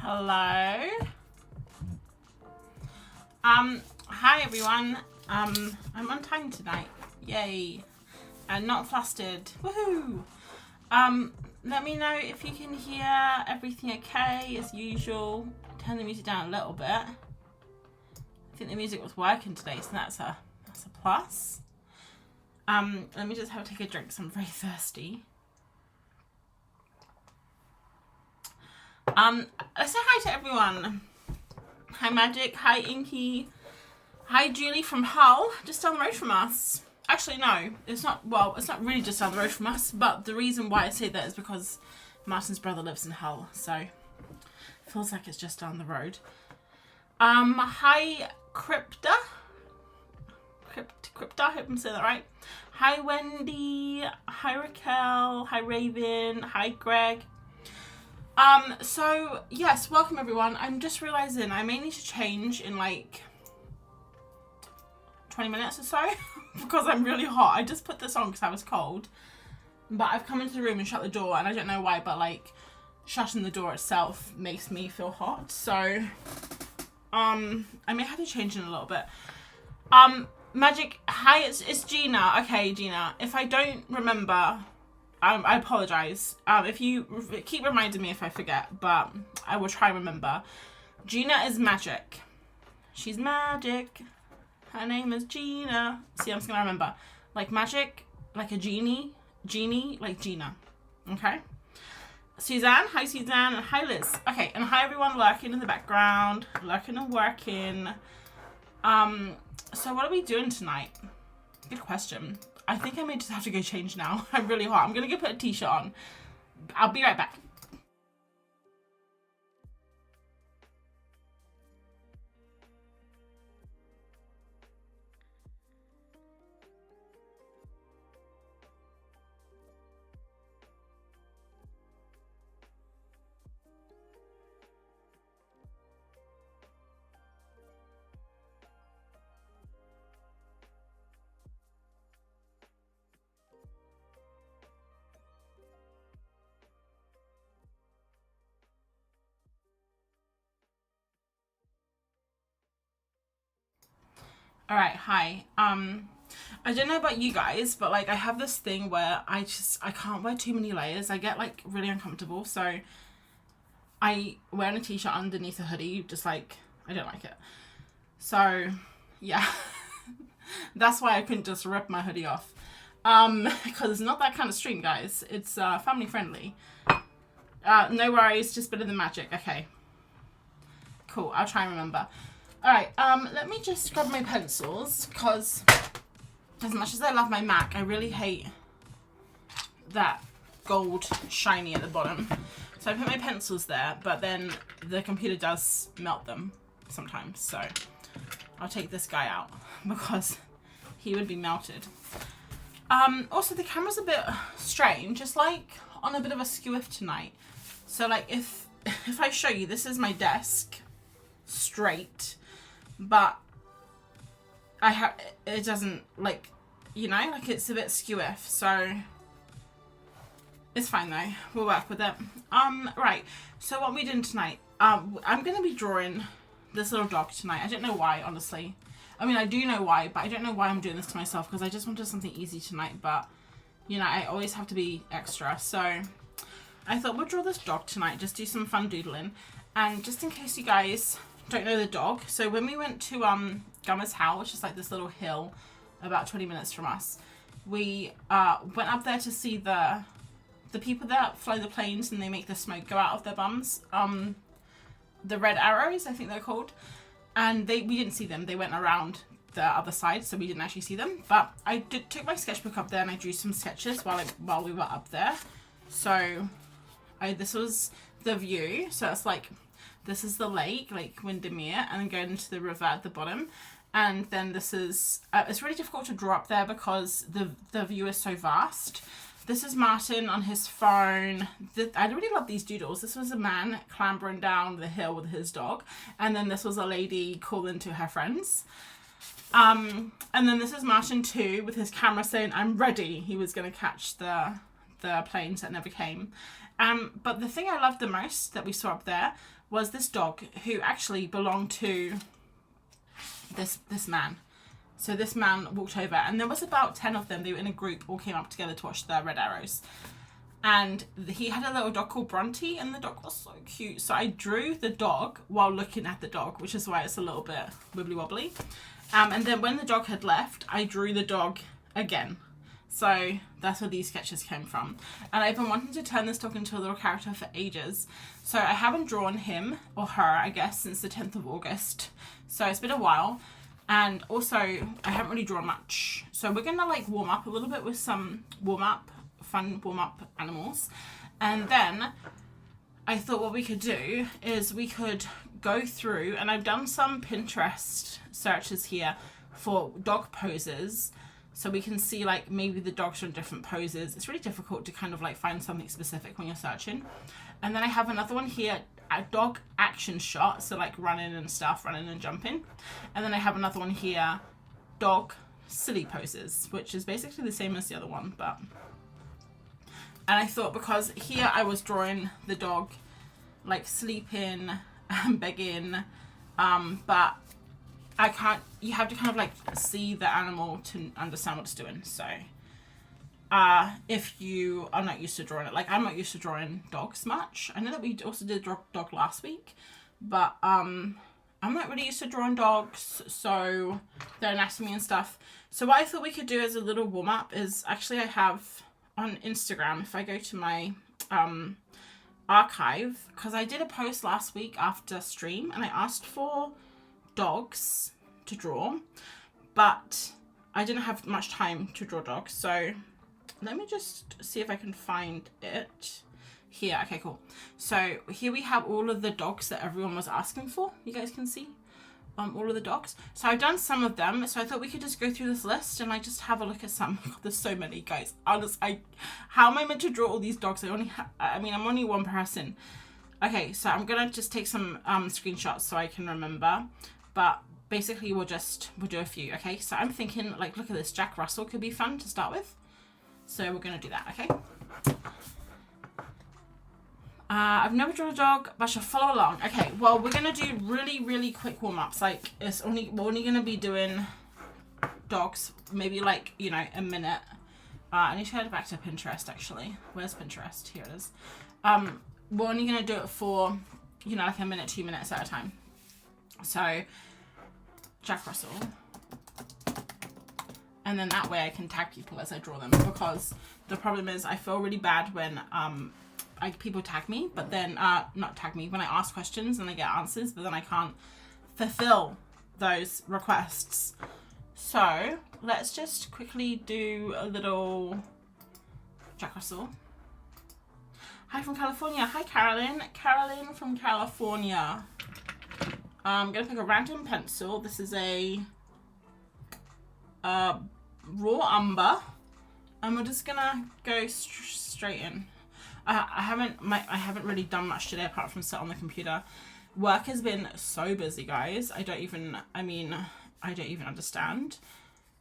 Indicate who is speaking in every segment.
Speaker 1: Hello. Hi everyone. I'm on time tonight. Yay. And not flustered. Woohoo. Let me know if you can hear everything okay as usual. Turn the music down a little bit. I think the music was working today, so that's a plus. Let me just take a drink because I'm very thirsty. Say hi to everyone. Hi Magic, hi Inky, hi Julie from Hull, just down the road from us. Actually no, it's not really just down the road from us, but the reason why I say that is because Martin's brother lives in Hull, so it feels like it's just down the road. Hi Crypta, I hope I'm saying that right. Hi Wendy, hi Raquel, hi Raven, hi Greg. So yes, welcome everyone. I'm just realizing I may need to change in like 20 minutes or so because I'm really hot. I just put this on because I was cold, but I've come into the room and shut the door, and I don't know why, but like shutting the door itself makes me feel hot. So I may have to change in a little bit. Magic, hi, it's Gina. Okay, Gina, if I don't remember, I apologize. If you keep reminding me if I forget, but I will try and remember. Gina is Magic. She's Magic. Her name is Gina. See, I'm just gonna remember. Like magic, like a genie, like Gina. Okay? Suzanne, hi Suzanne, and hi Liz. Okay, and hi everyone lurking in the background, lurking and working. So what are we doing tonight? Good question. I think I may just have to go change now. I'm really hot. I'm gonna go put a t-shirt on. I'll be right back. All right, hi. I don't know about you guys, but like I have this thing where I can't wear too many layers. I get like really uncomfortable, so I wear a t-shirt underneath a hoodie, just like I don't like it. So yeah, that's why I couldn't just rip my hoodie off. Because it's not that kind of stream, guys. It's family friendly. No worries, just better than Magic. Okay, cool. I'll try and remember. All right, let me just grab my pencils, because as much as I love my Mac, I really hate that gold shiny at the bottom. So I put my pencils there, but then the computer does melt them sometimes. So I'll take this guy out because he would be melted. Also, the camera's a bit strange. It's like on a bit of a skew tonight. So like if I show you, this is my desk straight, but it doesn't, like, you know, like it's a bit skew, so it's fine though. We'll work with it. Right. So what we're doing tonight, I'm gonna be drawing this little dog tonight. I don't know why, honestly. I mean, I do know why, but I don't know why I'm doing this to myself, because I just wanted something easy tonight, but you know, I always have to be extra. So I thought we'll draw this dog tonight, just do some fun doodling. And just in case you guys don't know the dog, so when we went to Gummer's House, which is like this little hill about 20 minutes from us, we went up there to see the people that fly the planes and they make the smoke go out of their bums. The red arrows, I think they're called. And we didn't see them. They went around the other side, so we didn't actually see them. But I took my sketchbook up there and I drew some sketches while we were up there. So this was the view. So it's like, this is the lake, Lake Windermere, and then going into the river at the bottom. And then this is, it's really difficult to draw up there because the view is so vast. This is Martin on his phone. I really love these doodles. This was a man clambering down the hill with his dog. And then this was a lady calling to her friends. And then this is Martin too, with his camera saying, I'm ready. He was going to catch the planes that never came. But the thing I loved the most that we saw up there was this dog who actually belonged to this man. So this man walked over, and there was about 10 of them. They were in a group, all came up together to watch the red arrows. And he had a little dog called Bronte, and the dog was so cute. So I drew the dog while looking at the dog, which is why it's a little bit wibbly wobbly. And then when the dog had left, I drew the dog again. So that's where these sketches came from. And I've been wanting to turn this dog into a little character for ages. So I haven't drawn him, or her, I guess, since the 10th of August. So it's been a while. And also, I haven't really drawn much. So we're going to like warm up a little bit with some fun warm-up animals. And then I thought what we could do is we could go through, and I've done some Pinterest searches here for dog poses. So we can see like maybe the dogs are in different poses. It's really difficult to kind of like find something specific when you're searching. And then I have another one here, a dog action shot. So like running and stuff, running and jumping. And then I have another one here, dog silly poses, which is basically the same as the other one. But, and I thought because here I was drawing the dog like sleeping and begging, but you have to kind of like see the animal to understand what it's doing. So if you are not used to drawing it, like I'm not used to drawing dogs much. I know that we also did dog last week, but I'm not really used to drawing dogs, so their anatomy and stuff. So what I thought we could do as a little warm-up is, actually I have on Instagram, if I go to my archive, because I did a post last week after stream and I asked for dogs to draw, but I didn't have much time to draw dogs. So let me just see if I can find it here. Okay, cool. So here we have all of the dogs that everyone was asking for. You guys can see all of the dogs. So I've done some of them. So I thought we could just go through this list and like just have a look at some. There's so many, guys. How am I meant to draw all these dogs? I'm only one person. Okay, so I'm gonna just take some screenshots so I can remember. But basically we'll do a few. Okay, so I'm thinking like, look at this, Jack Russell could be fun to start with. So we're gonna do that, okay? I've never drawn a dog, but I shall follow along. Okay, well, we're gonna do really, really quick warm-ups. Like, we're only gonna be doing dogs, maybe like, you know, a minute. I need to head back to Pinterest, actually. Where's Pinterest? Here it is. We're only gonna do it for, you know, like a minute, 2 minutes at a time. So, Jack Russell. And then that way I can tag people as I draw them, because the problem is I feel really bad when people tag me, but then not tag me, when I ask questions and I get answers, but then I can't fulfill those requests. So let's just quickly do a little Jack Russell. Hi from California. Hi Carolyn. Carolyn from California. I'm going to pick a random pencil. This is a raw umber. And we're just going to go straight in. I haven't really done much today apart from sit on the computer. Work has been so busy, guys. I don't even understand.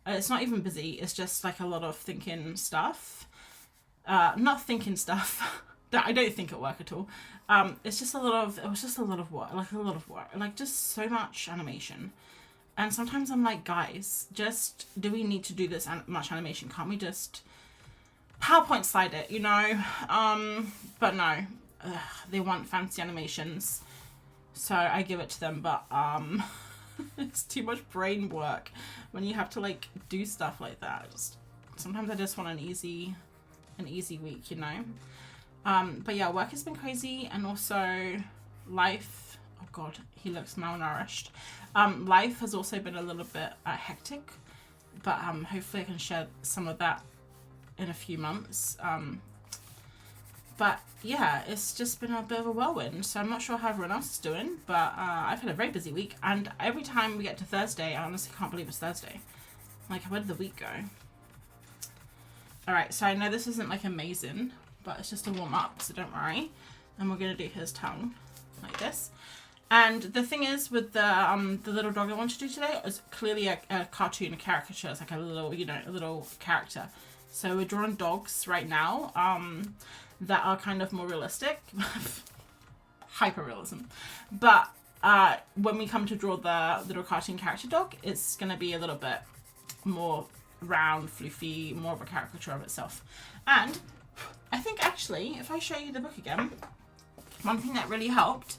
Speaker 1: It's not even busy. It's just like a lot of thinking stuff. Not thinking stuff that I don't think at work at all. It was just a lot of work, like just so much animation. And sometimes I'm like, guys, do we need to do this much animation? Can't we just PowerPoint slide it, you know? But no, they want fancy animations. So I give it to them, but it's too much brain work when you have to like do stuff like that. Sometimes I just want an easy week, you know. But yeah, work has been crazy, and also life. Oh god, he looks malnourished. Life has also been a little bit hectic, but hopefully I can share some of that in a few months. But yeah, it's just been a bit of a whirlwind, so I'm not sure how everyone else is doing, but I've had a very busy week, and every time we get to Thursday, I honestly can't believe it's Thursday. Like, where did the week go? Alright, so I know this isn't like amazing, but it's just a warm up, so don't worry. And we're going to do his tongue like this. And the thing is with the little dog I want to do today is clearly a cartoon, a caricature. It's like a little, you know, a little character. So we're drawing dogs right now. That are kind of more realistic, hyper realism. But when we come to draw the little cartoon character dog, it's going to be a little bit more round, floofy, more of a caricature of itself. And I think actually, if I show you the book again, one thing that really helped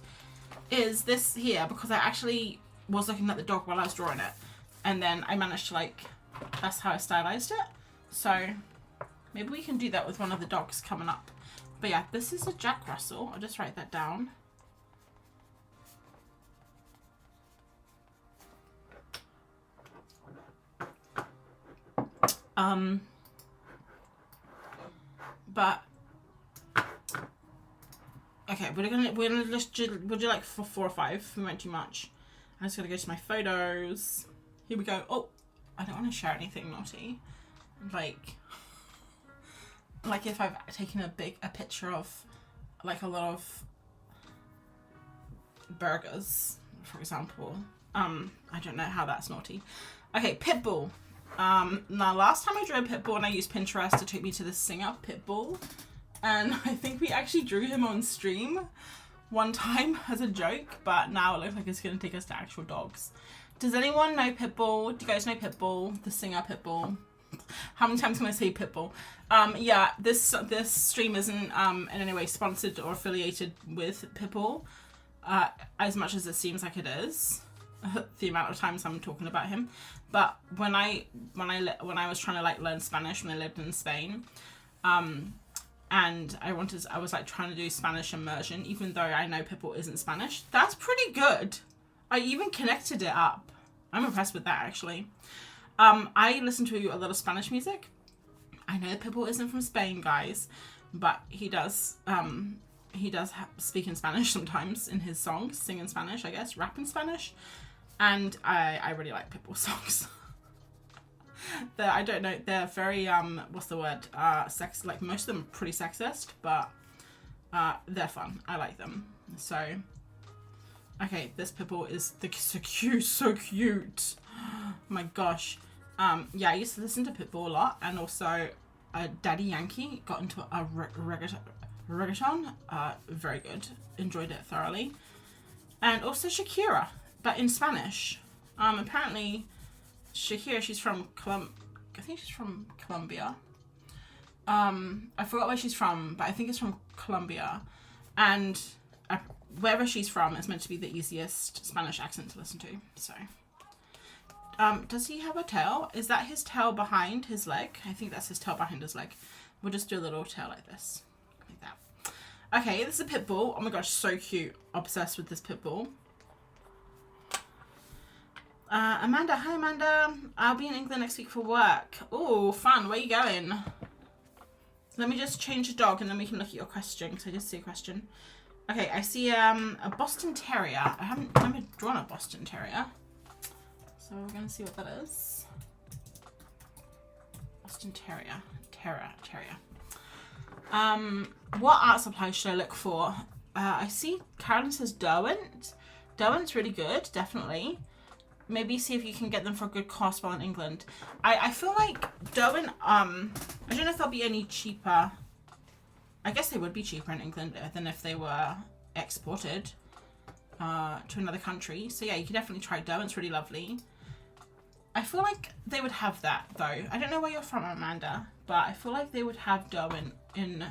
Speaker 1: is this here, because I actually was looking at the dog while I was drawing it, and then I managed to like, that's how I stylized it. So maybe we can do that with one of the dogs coming up. But yeah, this is a Jack Russell. I'll just write that down. But okay, we're gonna just we'll do like 4 or 5. We went too much. I'm just gonna go to my photos. Here we go. Oh, I don't want to share anything naughty. Like if I've taken a picture of like a lot of burgers, for example. I don't know how that's naughty. Okay, Pitbull. Now last time I drew a Pitbull and I used Pinterest to take me to the singer Pitbull, and I think we actually drew him on stream one time as a joke, but now it looks like it's gonna take us to actual dogs. Does anyone know Pitbull? Do you guys know Pitbull, the singer Pitbull? How many times can I say Pitbull? Yeah, this stream isn't in any way sponsored or affiliated with Pitbull, as much as it seems like it is. The amount of times I'm talking about him. But when I was trying to like learn Spanish when I lived in Spain, and I was like trying to do Spanish immersion, even though I know Pitbull isn't Spanish. That's pretty good. I even connected it up. I'm impressed with that actually. I listen to a lot of Spanish music. I know Pitbull isn't from Spain, guys, but he does speak in Spanish sometimes in his songs, sing in Spanish, I guess, rap in Spanish. And I really like Pitbull songs. I don't know, they're very, what's the word, sex, like most of them are pretty sexist, but they're fun. I like them. So, okay, this Pitbull is so cute. Oh my gosh. Yeah, I used to listen to Pitbull a lot, and also Daddy Yankee got into a reggaeton. Very good. Enjoyed it thoroughly. And also Shakira, but in Spanish. Apparently Shakira, she's from I think she's from Colombia. I forgot where she's from, but I think it's from Colombia. And wherever she's from, it's meant to be the easiest Spanish accent to listen to. So, does he have a tail? Is that his tail behind his leg? I think that's his tail behind his leg. We'll just do a little tail like this. Like that. Okay, this is a pit bull. Oh my gosh, so cute. Obsessed with this pit bull. Amanda, hi Amanda. I'll be in England next week for work. Oh, fun. Where are you going? Let me just change the dog and then we can look at your question, because I just see a question. Okay, I see a Boston Terrier. I haven't never drawn a Boston Terrier. So we're going to see what that is. Boston Terrier. Terrier. What art supply should I look for? I see Carolyn says Derwent. Derwent's really good, definitely. Maybe see if you can get them for a good cost while in England. I feel like Derwent, I don't know if they'll be any cheaper. I guess they would be cheaper in England than if they were exported to another country. So yeah, you can definitely try Derwent's really lovely. I feel like they would have that though. I don't know where you're from, Amanda, but I feel like they would have Derwent in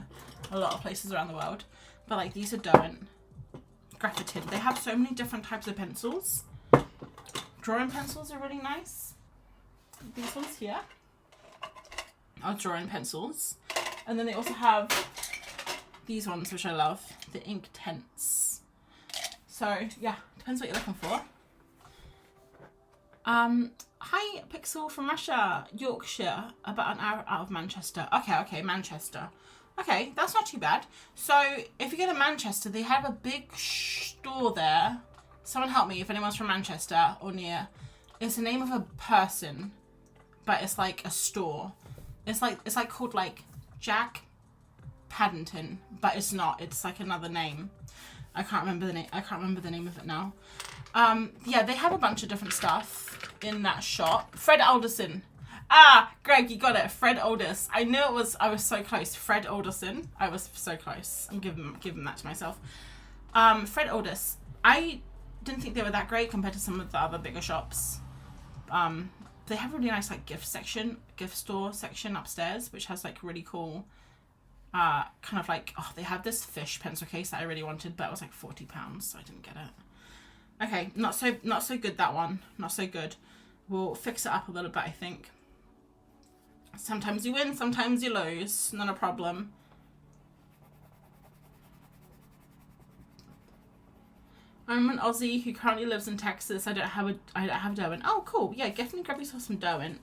Speaker 1: a lot of places around the world. But like these are Derwent graphited. They have so many different types of pencils. Drawing pencils are really nice. These ones here are drawing pencils. And then they also have these ones, which I love, the ink tents. So yeah, depends what you're looking for. Hi, Pixel from Russia, Yorkshire, about an hour out of Manchester. Okay, Manchester. Okay, that's not too bad. So if you go to Manchester, they have a big store there. Someone help me if anyone's from Manchester or near. It's the name of a person, but it's like a store. It's like called like Jack Paddington, but it's not. It's like another name. I can't remember the name. I can't remember the name of it now. Yeah, they have a bunch of different stuff in that shop. Fred Alderson. Ah, Greg, you got it. Fred Aldous. I knew it was. I was so close. Fred Alderson. I was so close. I'm giving that to myself. Fred Aldous. I didn't think they were that great compared to some of the other bigger shops. They have a really nice like gift store section upstairs, which has like really cool. Kind of like, oh, they have this fish pencil case that I really wanted, but it was like £40, so I didn't get it. Okay, not so good, that one. Not so good. We'll fix it up a little bit, I think. Sometimes you win, sometimes you lose. Not a problem. I'm an Aussie who currently lives in Texas. I don't have Derwent. Oh, cool. Yeah, definitely grab yourself some Derwent.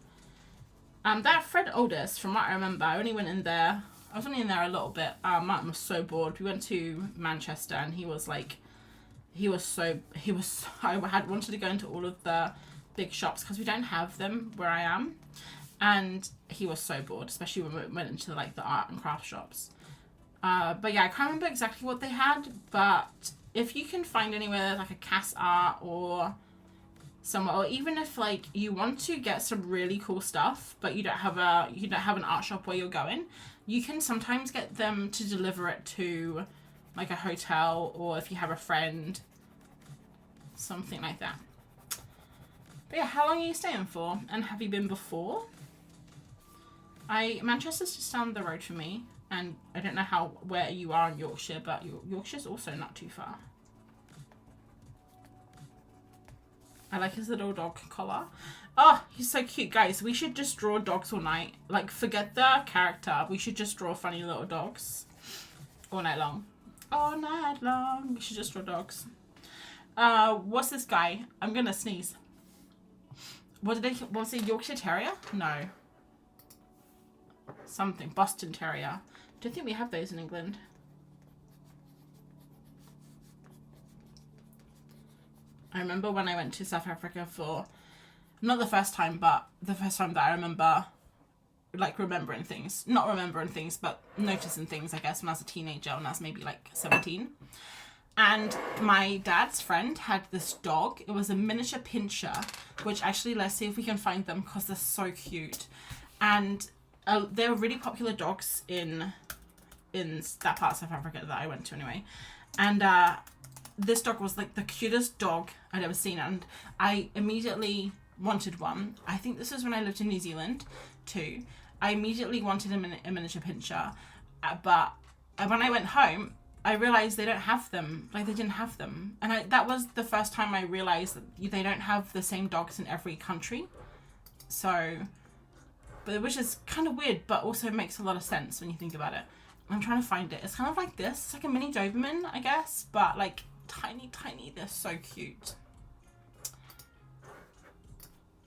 Speaker 1: That Fred Aldous, from what I remember, I only went in there. I was only in there a little bit. Martin was so bored. We went to Manchester and he was like, I wanted to go into all of the big shops because we don't have them where I am. And he was so bored, especially when we went into like the art and craft shops. But yeah, I can't remember exactly what they had, but if you can find anywhere like a Cass Art or somewhere, or even if like you want to get some really cool stuff, but you don't have an art shop where you're going, you can sometimes get them to deliver it to like a hotel, or if you have a friend, something like that. But yeah, how long are you staying for? And have you been before? Manchester's just down the road for me, and I don't know where you are in Yorkshire, but Yorkshire's also not too far. I like his little dog collar. Oh, he's so cute, guys. We should just draw dogs all night. Like, forget the character. We should just draw funny little dogs all night long. All night long. We should just draw dogs. What's this guy? I'm gonna sneeze. What was it? Yorkshire Terrier? No. Something. Boston Terrier. Don't think we have those in England. I remember when I went to South Africa for, not the first time, but the first time that I remember, like, remembering things. Not remembering things, but noticing things, I guess, when I was a teenager, when I was maybe, like, 17. And my dad's friend had this dog. It was a miniature pinscher, which actually, let's see if we can find them, because they're so cute. And they're really popular dogs in that part of South Africa that I went to anyway. And this dog was like the cutest dog I'd ever seen, and I immediately wanted one. I think this was when I lived in New Zealand too. I immediately wanted a miniature pinscher, but when I went home, I realized they don't have them. Like, they didn't have them, and that was the first time I realized that they don't have the same dogs in every country. So, which is kind of weird, but also makes a lot of sense when you think about it. I'm trying to find it. It's kind of like this. It's like a mini Doberman, I guess, but like tiny. They're so cute.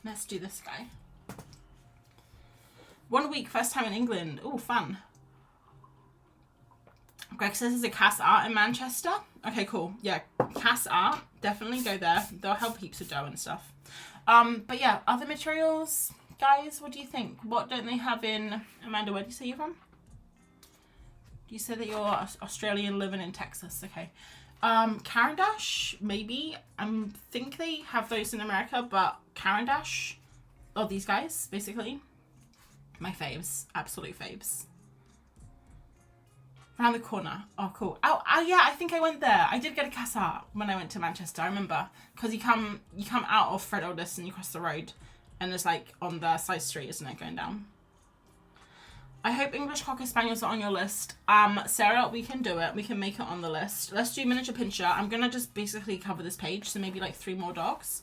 Speaker 1: Let's do this guy. 1 week, first time in England. Oh, fun. Greg says there's a Cass Art in Manchester. Okay, cool. Yeah, Cass Art. Definitely go there. They'll help heaps with dough and stuff. But yeah, other materials, guys, what do you think? What don't they have in... Amanda, where do you say you're from? You said that you're Australian living in Texas. Okay. Caran d'Ache, maybe. I think they have those in America, but Caran d'Ache, oh, these guys, basically. My faves. Absolute faves. Around the corner. Oh, cool. Oh, yeah, I think I went there. I did get a Cass Art when I went to Manchester, I remember. Because you come out of Fred Aldis and you cross the road. And it's like on the side street, isn't it, going down? I hope English Cocker Spaniels are on your list. Sarah, we can do it. We can make it on the list. Let's do miniature pincher. I'm going to just basically cover this page. So maybe like 3 more dogs.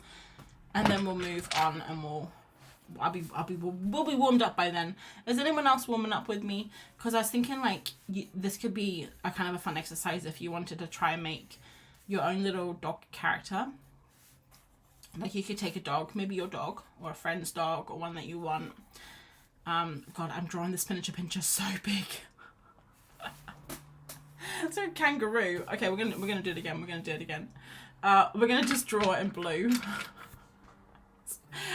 Speaker 1: And then we'll move on and we'll be warmed up by then. Is anyone else warming up with me? Because I was thinking like this could be a kind of a fun exercise if you wanted to try and make your own little dog character. Like you could take a dog, maybe your dog or a friend's dog or one that you want. God, I'm drawing this miniature pincher so big. It's a kangaroo. Okay, we're gonna do it again. We're gonna just draw it in blue.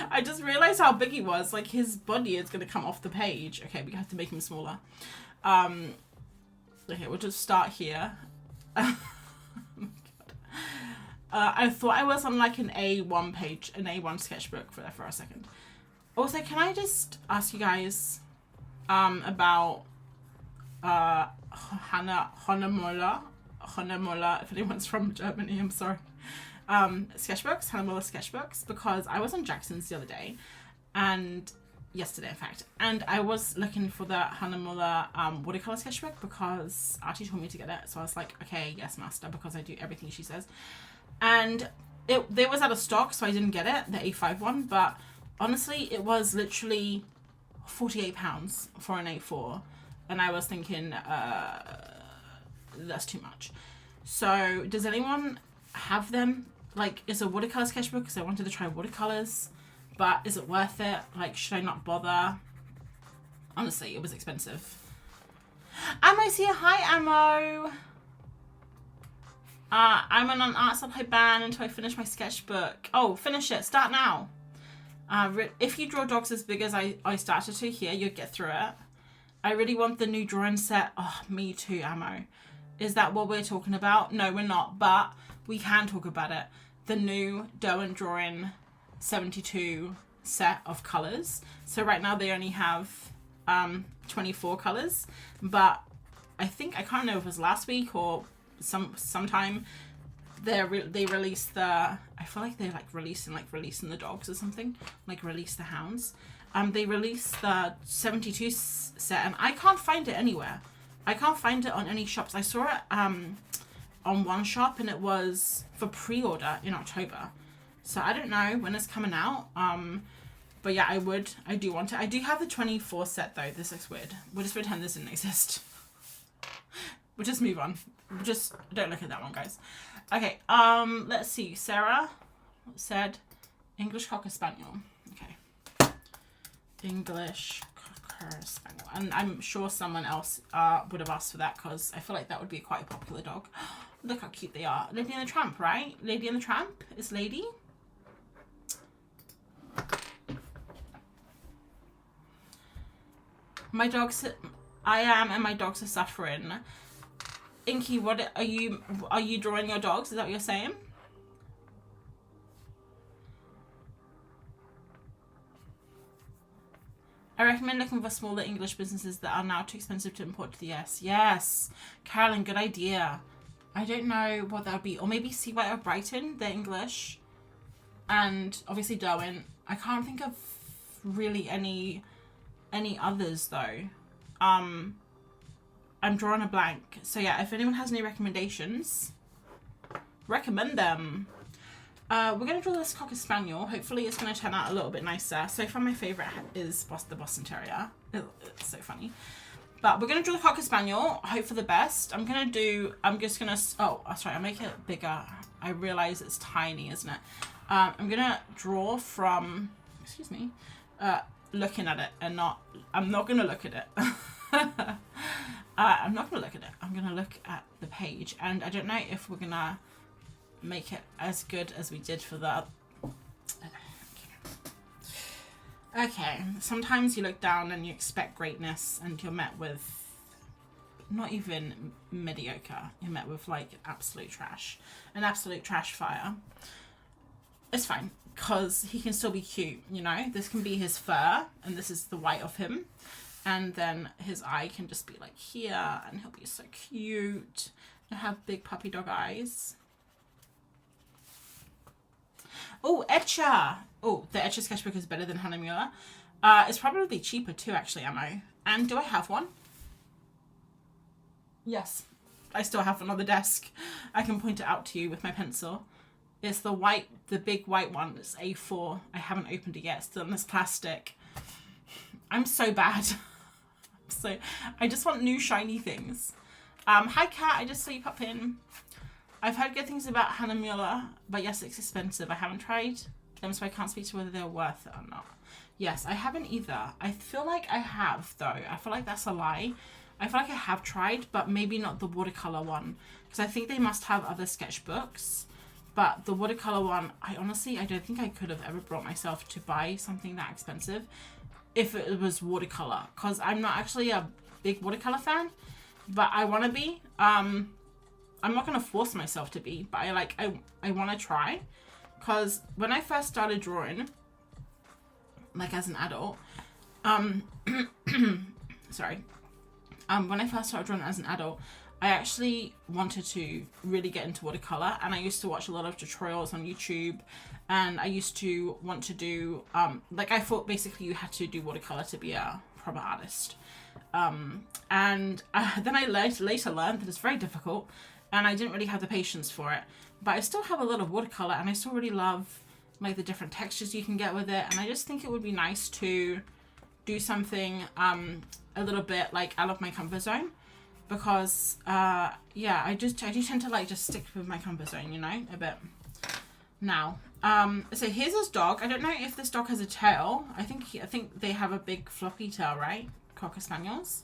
Speaker 1: I just realized how big he was. Like his body is gonna come off the page. Okay, we have to make him smaller. Okay, we'll just start here. Oh my God. I thought I was on like an A1 page, an A1 sketchbook for a second. Also, can I just ask you guys about Hannah Moller, if anyone's from Germany, I'm sorry. Sketchbooks, Hannah Moller sketchbooks, because I was on Jackson's the other day, and yesterday in fact, and I was looking for the Hannah Moller watercolor sketchbook because Archie told me to get it, so I was like, okay, yes master, because I do everything she says. And they was out of stock, so I didn't get it, the A5 one, but honestly, it was literally £48 for an A4, and I was thinking, that's too much. So, does anyone have them? Like, is a watercolor sketchbook? Because I wanted to try watercolors, but is it worth it? Like, should I not bother? Honestly, it was expensive. Ammo's here. Hi, Ammo. I'm on an art supply ban until I finish my sketchbook. Oh, finish it. Start now. If you draw dogs as big as I started to here, you'll get through it. I really want the new drawing set. Oh, me too, Ammo. Is that what we're talking about? No, we're not, but we can talk about it. The new Dough and Drawing 72 set of colours. So right now they only have 24 colours, but I think, I can't know if it was last week or sometime, they released the, I feel like they're like releasing the dogs or something, like release the hounds. They released the 72 set and I can't find it anywhere. I can't find it on any shops. I saw it on one shop and it was for pre-order in October. So I don't know when it's coming out. But yeah, I do want it. I do have the 24 set though. This looks weird. We'll just pretend this didn't exist. We'll just move on. Just don't look at that one, guys. Okay, let's see. Sarah said English Cocker Spaniel. Okay. English Cocker Spaniel. And I'm sure someone else would have asked for that because I feel like that would be quite a popular dog. Look how cute they are. Lady and the Tramp, right? Lady and the Tramp is Lady. My dogs, I am, and my dogs are suffering. Inky, what are you drawing your dogs? Is that what you're saying? I recommend looking for smaller English businesses that are now too expensive to import to the US. Yes, Carolyn, good idea. I don't know what that would be. Or maybe See White of Brighton, they're English. And obviously Darwin. I can't think of really any others though. I'm drawing a blank. So yeah, if anyone has any recommendations, recommend them. We're going to draw this Cocker Spaniel. Hopefully it's going to turn out a little bit nicer. So far my favourite is the Boston Terrier. It's so funny. But we're going to draw the Cocker Spaniel. Hope for the best. I'm just going to, oh, sorry, I'll make it bigger. I realise it's tiny, isn't it? I'm going to draw from, excuse me, looking at it and not, I'm not going to look at it. I'm not going to look at it. I'm going to look at the page. And I don't know if we're going to make it as good as we did for the... Okay, sometimes you look down and you expect greatness and you're met with not even mediocre. You're met with like absolute trash. An absolute trash fire. It's fine, because he can still be cute, you know? This can be his fur, and this is the white of him. And then his eye can just be like here, and he'll be so cute. He'll have big puppy dog eyes. Oh, Etcher! Oh, the Etcher sketchbook is better than Hannah Mueller. It's probably cheaper too, actually, Ammo. And do I have one? Yes, I still have one on the desk. I can point it out to you with my pencil. It's the white, the big white one. It's A4. I haven't opened it yet. It's still in this plastic. I'm so bad. So I just want new shiny things. Hi Kat, I just saw you pop in. I've heard good things about Hannah Mueller, but yes, it's expensive. I haven't tried them, so I can't speak to whether they're worth it or not. Yes, I haven't either. I feel like I have, though. I feel like that's a lie. I feel like I have tried, but maybe not the watercolor one, because I think they must have other sketchbooks. But the watercolor one, I don't think I could have ever brought myself to buy something that expensive if it was watercolor, because I'm not actually a big watercolor fan, but I want to be. I'm not going to force myself to be, but I want to try, because when I first started drawing, like as an adult, sorry, when I first started drawing as an adult, I actually wanted to really get into watercolor, and I used to watch a lot of tutorials on YouTube, and I used to want to do, like I thought basically you had to do watercolor to be a proper artist. And then I later learned that it's very difficult, and I didn't really have the patience for it. But I still have a lot of watercolor, and I still really love like the different textures you can get with it, and I just think it would be nice to do something a little bit like out of my comfort zone, because yeah, I do tend to like just stick with my comfort zone, you know, a bit. Now, so here's this dog. I don't know if this dog has a tail. I think they have a big floppy tail, right? Cocker Spaniels.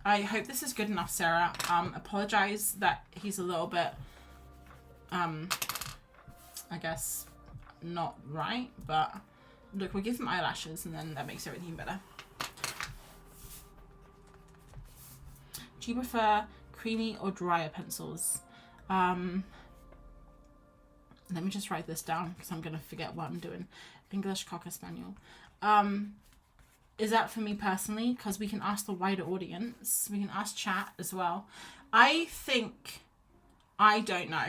Speaker 1: I hope this is good enough, Sarah. Apologize that he's a little bit, I guess, not right, but look, we'll give him eyelashes and then that makes everything better. Do you prefer creamy or drier pencils? Let me just write this down because I'm going to forget what I'm doing. English Cocker Spaniel. Is that for me personally? Because we can ask the wider audience. We can ask chat as well. I think, I don't know.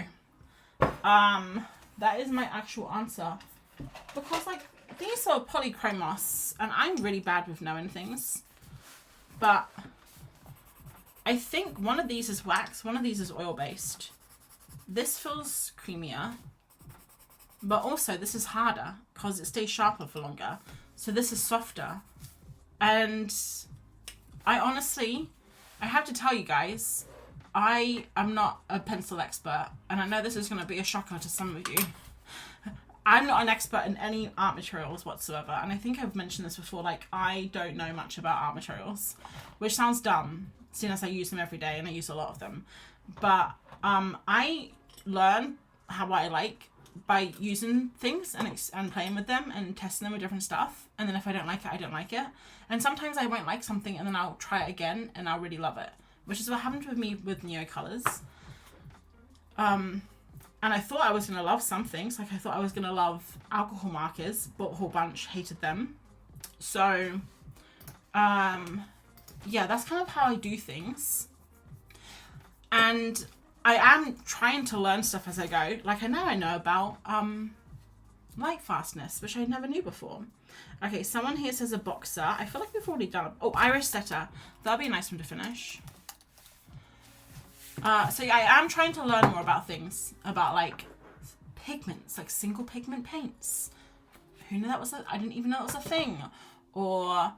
Speaker 1: That is my actual answer. Because like, these are polychromos and I'm really bad with knowing things. But I think one of these is wax, one of these is oil-based. This feels creamier. But also this is harder because it stays sharper for longer. So this is softer. And I honestly, I have to tell you guys, I am not a pencil expert. And I know this is going to be a shocker to some of you. I'm not an expert in any art materials whatsoever. And I think I've mentioned this before, like I don't know much about art materials. Which sounds dumb, seeing as I use them every day and I use a lot of them. But I learn what I like by using things and playing with them and testing them with different stuff. And then if I don't like it, I don't like it. And sometimes I won't like something and then I'll try it again and I'll really love it. Which is what happened with me with Neo Colors. And I thought I was going to love some things. Like I thought I was going to love alcohol markers. Bought a whole bunch, hated them. So, yeah, that's kind of how I do things. And I am trying to learn stuff as I go. Like I know about light fastness, which I never knew before. Okay, someone here says a boxer. I feel like we've already done it. Oh, iris setter. That'll be a nice one to finish. So yeah, I am trying to learn more about things. About like pigments, like single pigment paints. Who knew that was I didn't even know it was a thing. Or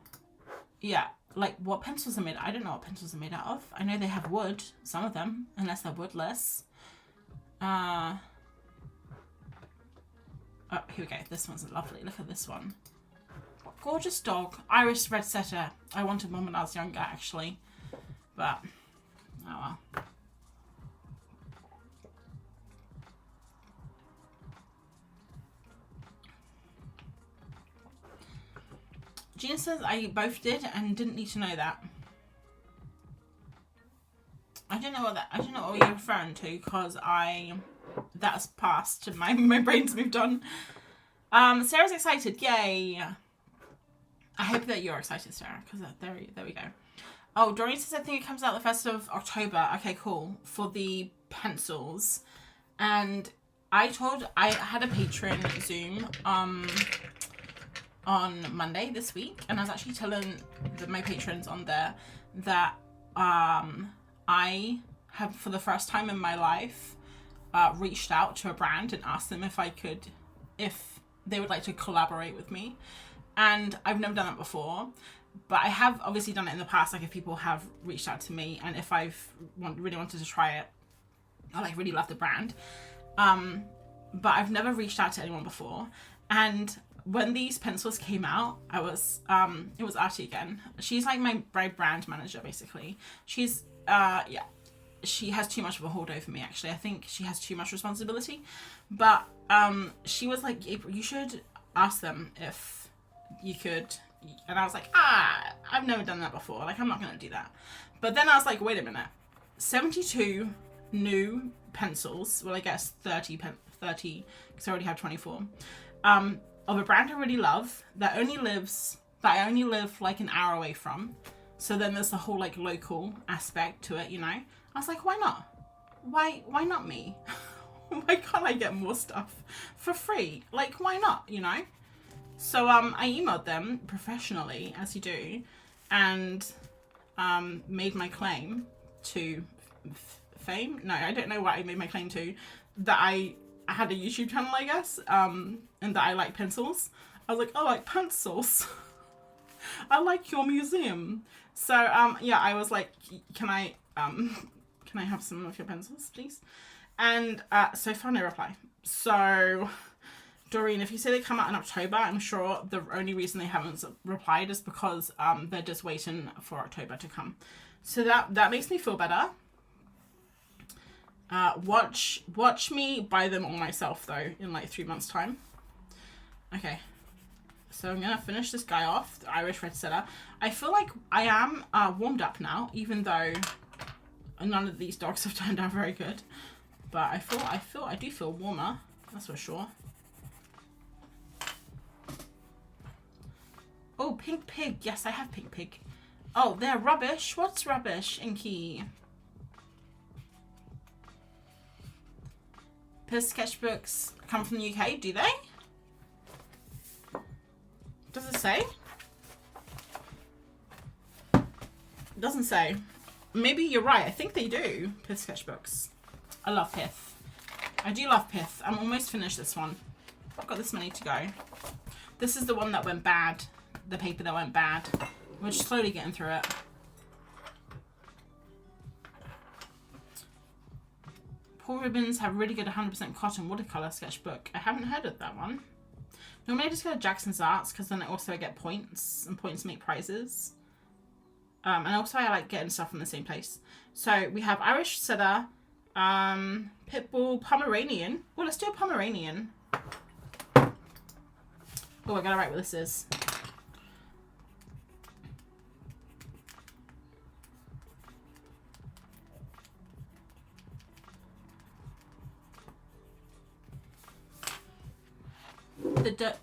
Speaker 1: yeah, like what pencils are made. I don't know what pencils are made out of. I know they have wood, some of them, unless they're woodless. Oh, here we go. This one's lovely. Look at this one. What gorgeous dog. Iris red setter. I wanted one when I was younger, actually. But Oh well. Gina says I both did and didn't need to know that. I don't know what you're referring to because that's past. My brain's moved on. Sarah's excited. Yay. I hope that you're excited, Sarah, because there we go. Oh, Doreen says I think it comes out the 1st of October. Okay, cool. For the pencils. And I had a patron Zoom on Monday this week, and I was actually telling my patrons on there that I have, for the first time in my life, reached out to a brand and asked them if they would like to collaborate with me. And I've never done that before, but I have obviously done it in the past, like if people have reached out to me and if I've really wanted to try it, I like really love the brand. But I've never reached out to anyone before. And when these pencils came out, it was Artie again. She's like my brand manager, basically. She's, she has too much of a hold over me, actually. I think she has too much responsibility. But she was like, you should ask them if you could. And I was like, I've never done that before. Like, I'm not going to do that. But then I was like, wait a minute. 72 new pencils. Well, I guess 30, because I already have 24. Of a brand I really love that I only live like an hour away from. So then there's the whole like local aspect to it, you know. I was like, why not? Why not me? Why can't I get more stuff for free? Like, why not, you know? So I emailed them professionally, as you do, and made my claim to fame. No, I don't know what I made my claim to. That I had a YouTube channel, I guess, and that I like pencils. I was like, I like pencils. I like your museum. So yeah, I was like, can I have some of your pencils, please? And so far no reply. So Doreen, if you say they come out in October, I'm sure the only reason they haven't replied is because they're just waiting for October to come. So that makes me feel better. Watch me buy them all myself though in like 3 months time. Okay, so I'm gonna finish this guy off, the Irish Red Setter. I feel like I am warmed up now, even though none of these dogs have turned out very good. But I do feel warmer, that's for sure. Oh, Pink Pig. Yes, I have Pink Pig. Oh, they're rubbish. What's rubbish, Inky? Piss sketchbooks come from the UK, do they? Does it say? It doesn't say. Maybe you're right. I think they do. Pith sketchbooks. I love Pith. I do love Pith. I'm almost finished this one. I've got this many to go. This is the one that went bad. The paper that went bad. We're just slowly getting through it. Paul Ribbons have really good 100% cotton watercolor sketchbook. I haven't heard of that one. Normally I just go to Jackson's Arts because then also I get points and points make prizes. And also I like getting stuff from the same place. So we have Irish Setter, Pitbull, Pomeranian. Well, let's do a Pomeranian. Oh, I gotta write what this is.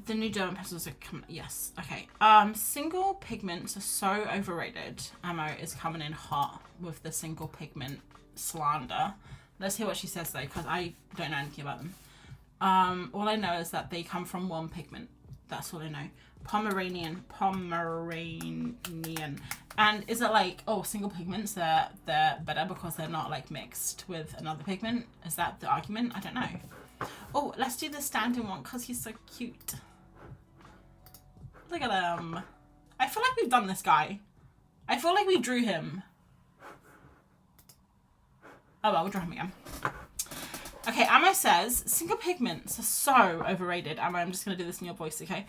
Speaker 1: The new Derwent pencils are coming. Yes, okay. Single pigments are so overrated. Ammo is coming in hot with the single pigment slander. Let's hear what she says though, because I don't know anything about them. All I know is that they come from one pigment. That's all I know. Pomeranian. And is it like, oh, single pigments, they're better because they're not like mixed with another pigment? Is that the argument? I don't know. Oh, let's do the standing one because he's so cute. Look at him. I feel like we've done this guy. I feel like we drew him. Oh well, we'll draw him again. Okay, Ammo says, single pigments are so overrated. Ammo, I'm just going to do this in your voice, okay?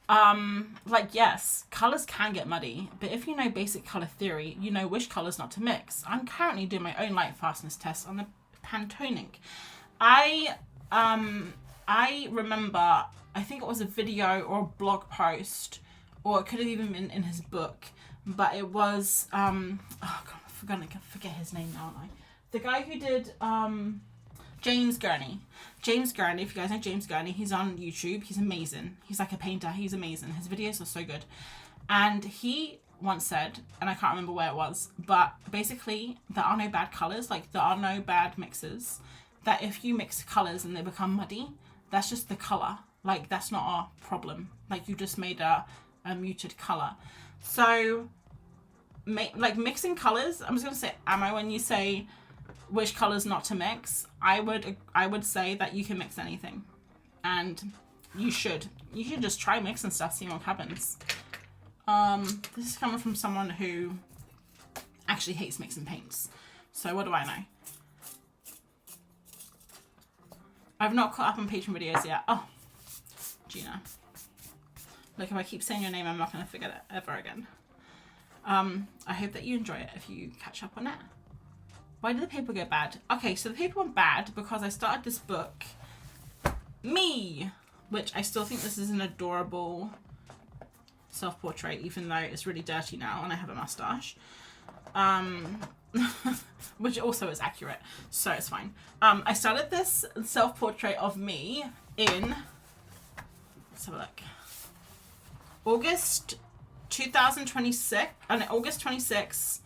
Speaker 1: Like, yes, colors can get muddy, but if you know basic color theory, you know which colors not to mix. I'm currently doing my own light fastness test on the Pantone. I remember, I think it was a video or a blog post, or it could have even been in his book, but it was, oh God, I forget his name now, aren't I? The guy who did, James Gurney. James Gurney, if you guys know James Gurney, he's on YouTube. He's amazing. He's like a painter. He's amazing. His videos are so good. And he once said, and I can't remember where it was, but basically there are no bad colors. Like, there are no bad mixes. That if you mix colors and they become muddy, that's just the color. Like, that's not our problem. Like, you just made a muted color. So, like, mixing colors, I'm just going to say ammo when you say which colors not to mix. I would say that you can mix anything, and you should just try mixing stuff, see what happens. This is coming from someone who actually hates mixing paints, so what do I know? I've not caught up on Patreon videos yet. Oh, Gina, look, if I keep saying your name, I'm not going to forget it ever again. I hope that you enjoy it if you catch up on it. Why did the paper go bad? Okay, so the paper went bad because I started this book, Me, which I still think this is an adorable self-portrait, even though it's really dirty now and I have a mustache. Which also is accurate, so it's fine. I started this self-portrait of me in, let's have a look, August 2026, August 26,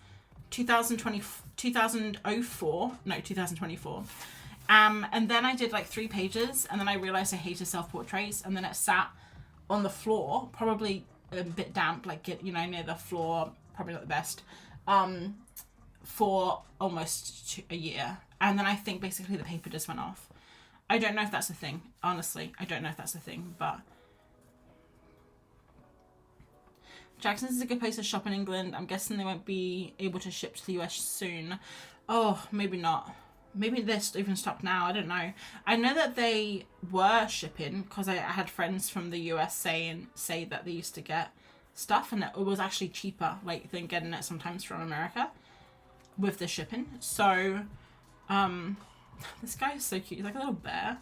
Speaker 1: 2024. And then I did like 3 pages, and then I realized I hated self-portraits, and then it sat on the floor, probably a bit damp, like, near the floor, probably not the best, for almost a year. And then I think basically the paper just went off. I don't know if that's a thing, honestly. I don't know if that's a thing, but Jackson's is a good place to shop in England. I'm guessing they won't be able to ship to the US soon. Oh, maybe not. Maybe they're even stopped now. I don't know. I know that they were shipping because I had friends from the US say that they used to get stuff, and it was actually cheaper, like, than getting it sometimes from America with the shipping. So, this guy is so cute. He's like a little bear.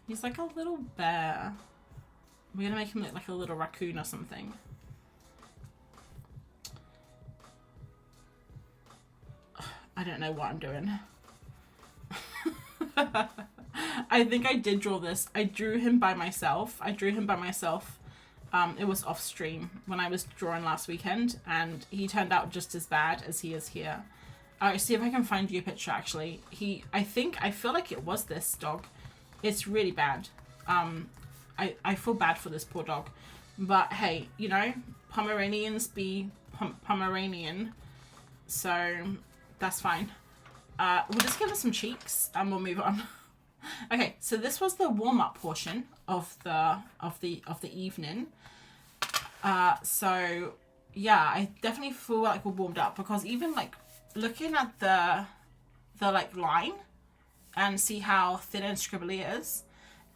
Speaker 1: He's like a little bear. We're gonna make him look like a little raccoon or something. I don't know what I'm doing. I think I did draw this. I drew him by myself. It was off stream when I was drawing last weekend, and he turned out just as bad as he is here. Alright, see if I can find you a picture, actually. I feel like it was this dog. It's really bad. I feel bad for this poor dog. But hey, Pomeranians be Pomeranian. So that's fine. We'll just give it some cheeks and we'll move on. Okay, so this was the warm-up portion of the evening. So yeah, I definitely feel like we're warmed up, because even like looking at the like line and see how thin and scribbly it is,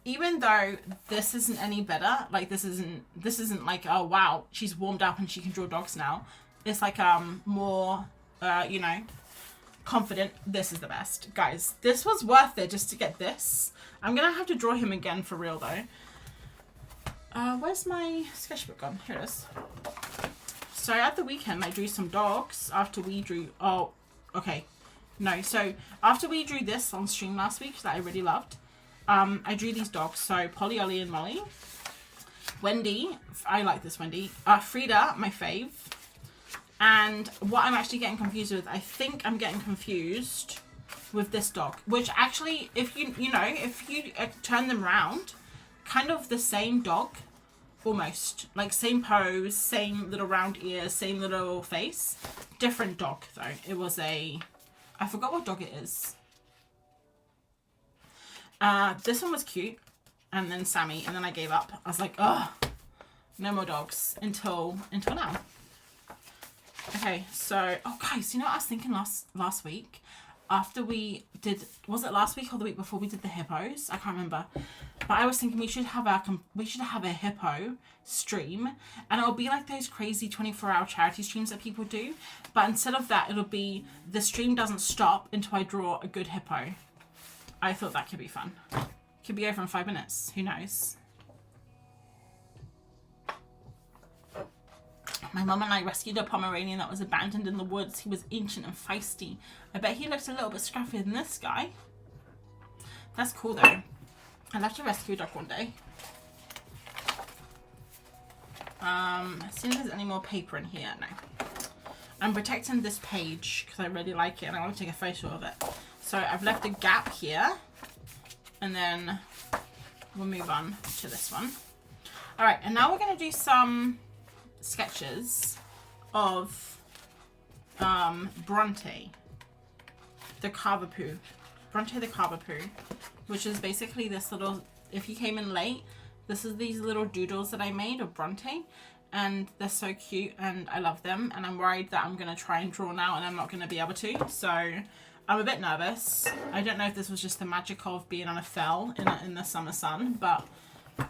Speaker 1: even though this isn't any better, like this isn't like, oh wow, she's warmed up and she can draw dogs now. It's like more confident. This is the best, guys. This was worth it just to get this. I'm gonna have to draw him again for real though. Where's my sketchbook gone? Here it is. So at the weekend I drew some dogs after we drew, so after we drew this on stream last week that I really loved, I drew these dogs. So Polly, Ollie and Molly. Wendy, I like this Wendy. Frida, my fave. And what I'm actually getting confused with, I think I'm getting confused with this dog, which actually, if you turn them around, kind of the same dog, almost. Like same pose, same little round ears, same little face. Different dog though. It was I forgot what dog it is. This one was cute. And then Sammy, and then I gave up. I was like, ugh, no more dogs until now. Okay, so, oh guys, you know what I was thinking last week? after we did, was it last week or the week before we did the hippos? I can't remember. But I was thinking we should have a hippo stream, and it'll be like those crazy 24-hour charity streams that people do. But instead of that, it'll be the stream doesn't stop until I draw a good hippo. I thought that could be fun. Could be over in 5 minutes. Who knows? My mum and I rescued a Pomeranian that was abandoned in the woods. He was ancient and feisty. I bet he looked a little bit scruffier than this guy. That's cool though. I'd love to rescue a dog one day. See if there's any more paper in here. No. I'm protecting this page because I really like it and I want to take a photo of it. So I've left a gap here. And then we'll move on to this one. Alright, and now we're going to do some sketches of Bronte the Cavapoo. Bronte the Cavapoo, which is basically this little, if you came in late, this is these little doodles that I made of Bronte, and they're so cute and I love them, and I'm worried that I'm going to try and draw now and I'm not going to be able to, so I'm a bit nervous. I don't know if this was just the magic of being on a fell in the summer sun, but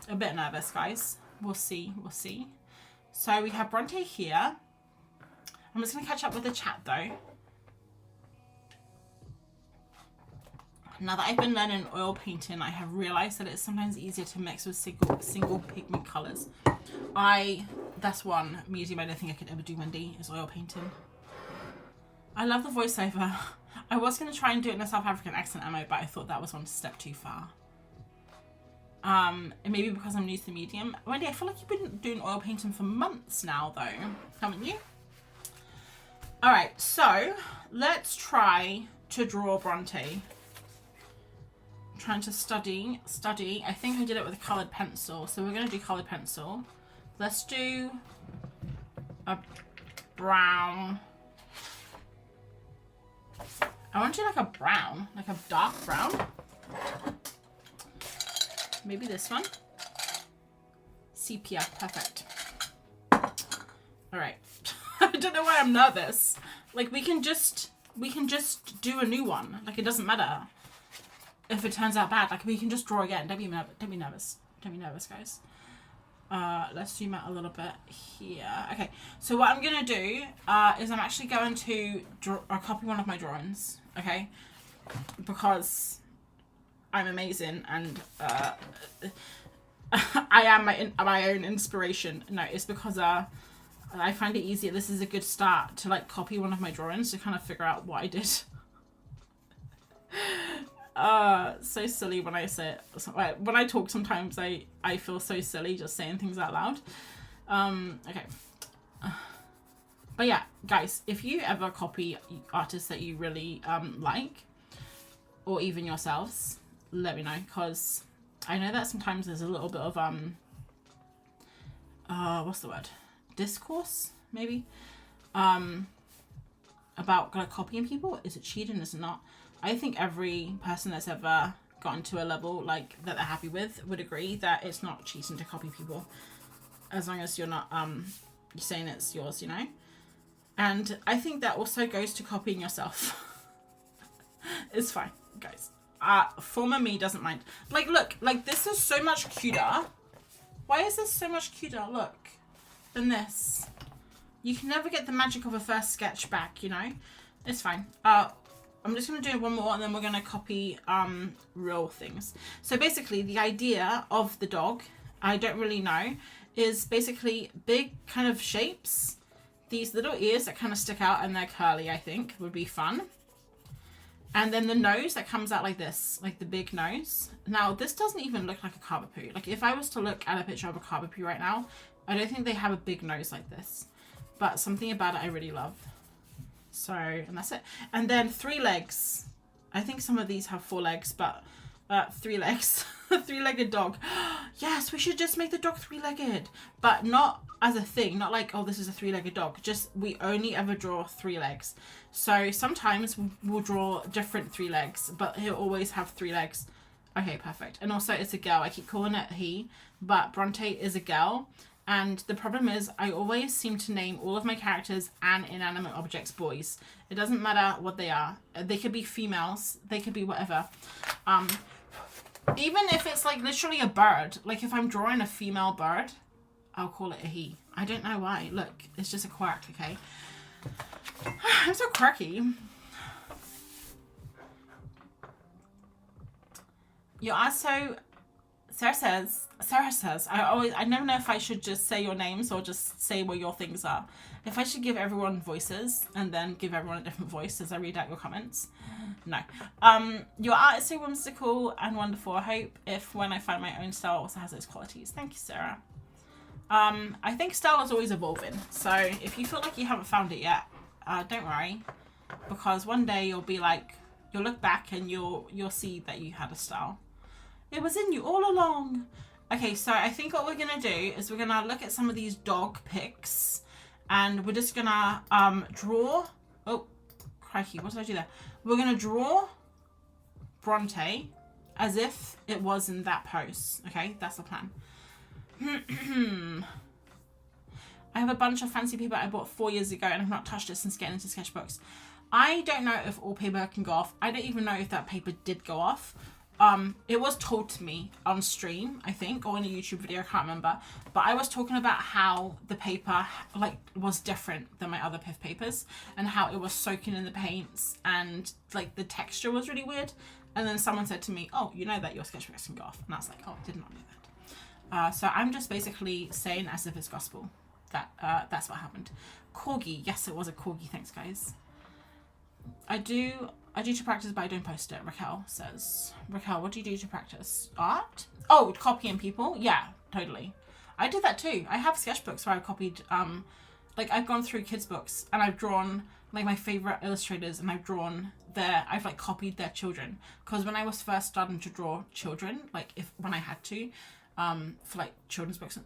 Speaker 1: a bit nervous, guys. We'll see, we'll see. So we have Bronte here. I'm just going to catch up with the chat though. Now that I've been learning oil painting, I have realised that it's sometimes easier to mix with single pigment colours. That's one medium I don't think I could ever do, Wendy, is oil painting. I love the voiceover. I was going to try and do it in a South African accent, Emma, but I thought that was one step too far. And maybe because I'm new to the medium. Wendy, I feel like you've been doing oil painting for months now, though, haven't you? Alright, so let's try to draw Bronte. I'm trying to study. I think I did it with a coloured pencil, so we're going to do coloured pencil. Let's do a brown. I want to do like a brown, like a dark brown. Maybe this one. Sepia, perfect. All right. I don't know why I'm nervous. Like we can just do a new one. Like it doesn't matter if it turns out bad. Like we can just draw again. Don't be nervous. Don't be nervous, guys. Let's zoom out a little bit here. Okay, so what I'm gonna do is I'm actually going to copy one of my drawings. Okay, because I'm amazing and I am my own inspiration. No, it's because I find it easier. This is a good start to like copy one of my drawings to kind of figure out what I did. So silly when I say it. When I talk sometimes I feel so silly just saying things out loud. Okay. But yeah, guys, if you ever copy artists that you really like, or even yourselves, let me know, because I know that sometimes there's a little bit of what's the word? Discourse, maybe? About like copying people. Is it cheating? Is it not? I think every person that's ever gotten to a level like that they're happy with would agree that it's not cheating to copy people, as long as you're not saying it's yours, you know. And I think that also goes to copying yourself. It's fine, guys. Former me doesn't mind. Like, look, like this is so much cuter. Why is this so much cuter? Look, than this. You can never get the magic of a first sketch back, you know. It's fine. I'm just going to do one more and then we're going to copy real things. So basically the idea of the dog, I don't really know, is basically big kind of shapes. These little ears that kind of stick out and they're curly, I think, would be fun. And then the nose that comes out like this, like the big nose. Now, this doesn't even look like a Cavapoo. Like if I was to look at a picture of a Cavapoo right now, I don't think they have a big nose like this. But something about it I really love. So, and that's it. And then 3 legs. I think some of these have 4 legs, but 3 legs. A 3-legged dog. Yes, we should just make the dog 3-legged. But not as a thing. Not like, oh, this is a 3-legged dog. Just, we only ever draw 3 legs. So sometimes we'll draw different 3 legs, but he'll always have 3 legs. Okay, perfect. And also it's a girl. I keep calling it he, but Bronte is a girl. And the problem is I always seem to name all of my characters and inanimate objects boys. It doesn't matter what they are. They could be females. They could be whatever. Even if it's like literally a bird. Like if I'm drawing a female bird, I'll call it a he. I don't know why. Look, it's just a quirk, okay? I'm so quirky. You are so... Sarah says, I never know if I should just say your names or just say what your things are. If I should give everyone voices and then give everyone a different voice as I read out your comments. No. Your art is so whimsical and wonderful. I hope if when I find my own style also has those qualities. Thank you, Sarah. I think style is always evolving. So if you feel like you haven't found it yet, don't worry. Because one day you'll be like, you'll look back and you'll see that you had a style. It was in you all along. Okay, so I think what we're going to do is we're going to look at some of these dog pics. And we're just going to draw... Oh, crikey, what did I do there? We're going to draw Bronte as if it was in that pose. Okay, that's the plan. I have a bunch of fancy paper I bought 4 years ago and I've not touched it since getting into sketchbooks. I don't know if all paper can go off. I don't even know if that paper did go off. It was told to me on stream, I think, or in a YouTube video, I can't remember. But I was talking about how the paper like was different than my other Piff papers and how it was soaking in the paints and like the texture was really weird. And then someone said to me, oh, you know that your sketchbooks can go off. And I was like, oh, I did not know that. So I'm just basically saying as if it's gospel that that's what happened. Corgi. Yes, it was a corgi. Thanks, guys. I do to practice, but I don't post it. Raquel says. Raquel, what do you do to practice? Art? Oh, copying people? Yeah, totally. I did that too. I have sketchbooks where I copied, like I've gone through kids' books and I've drawn like my favorite illustrators and I've like copied their children. Because when I was first starting to draw children, like when I had to, for like children's books,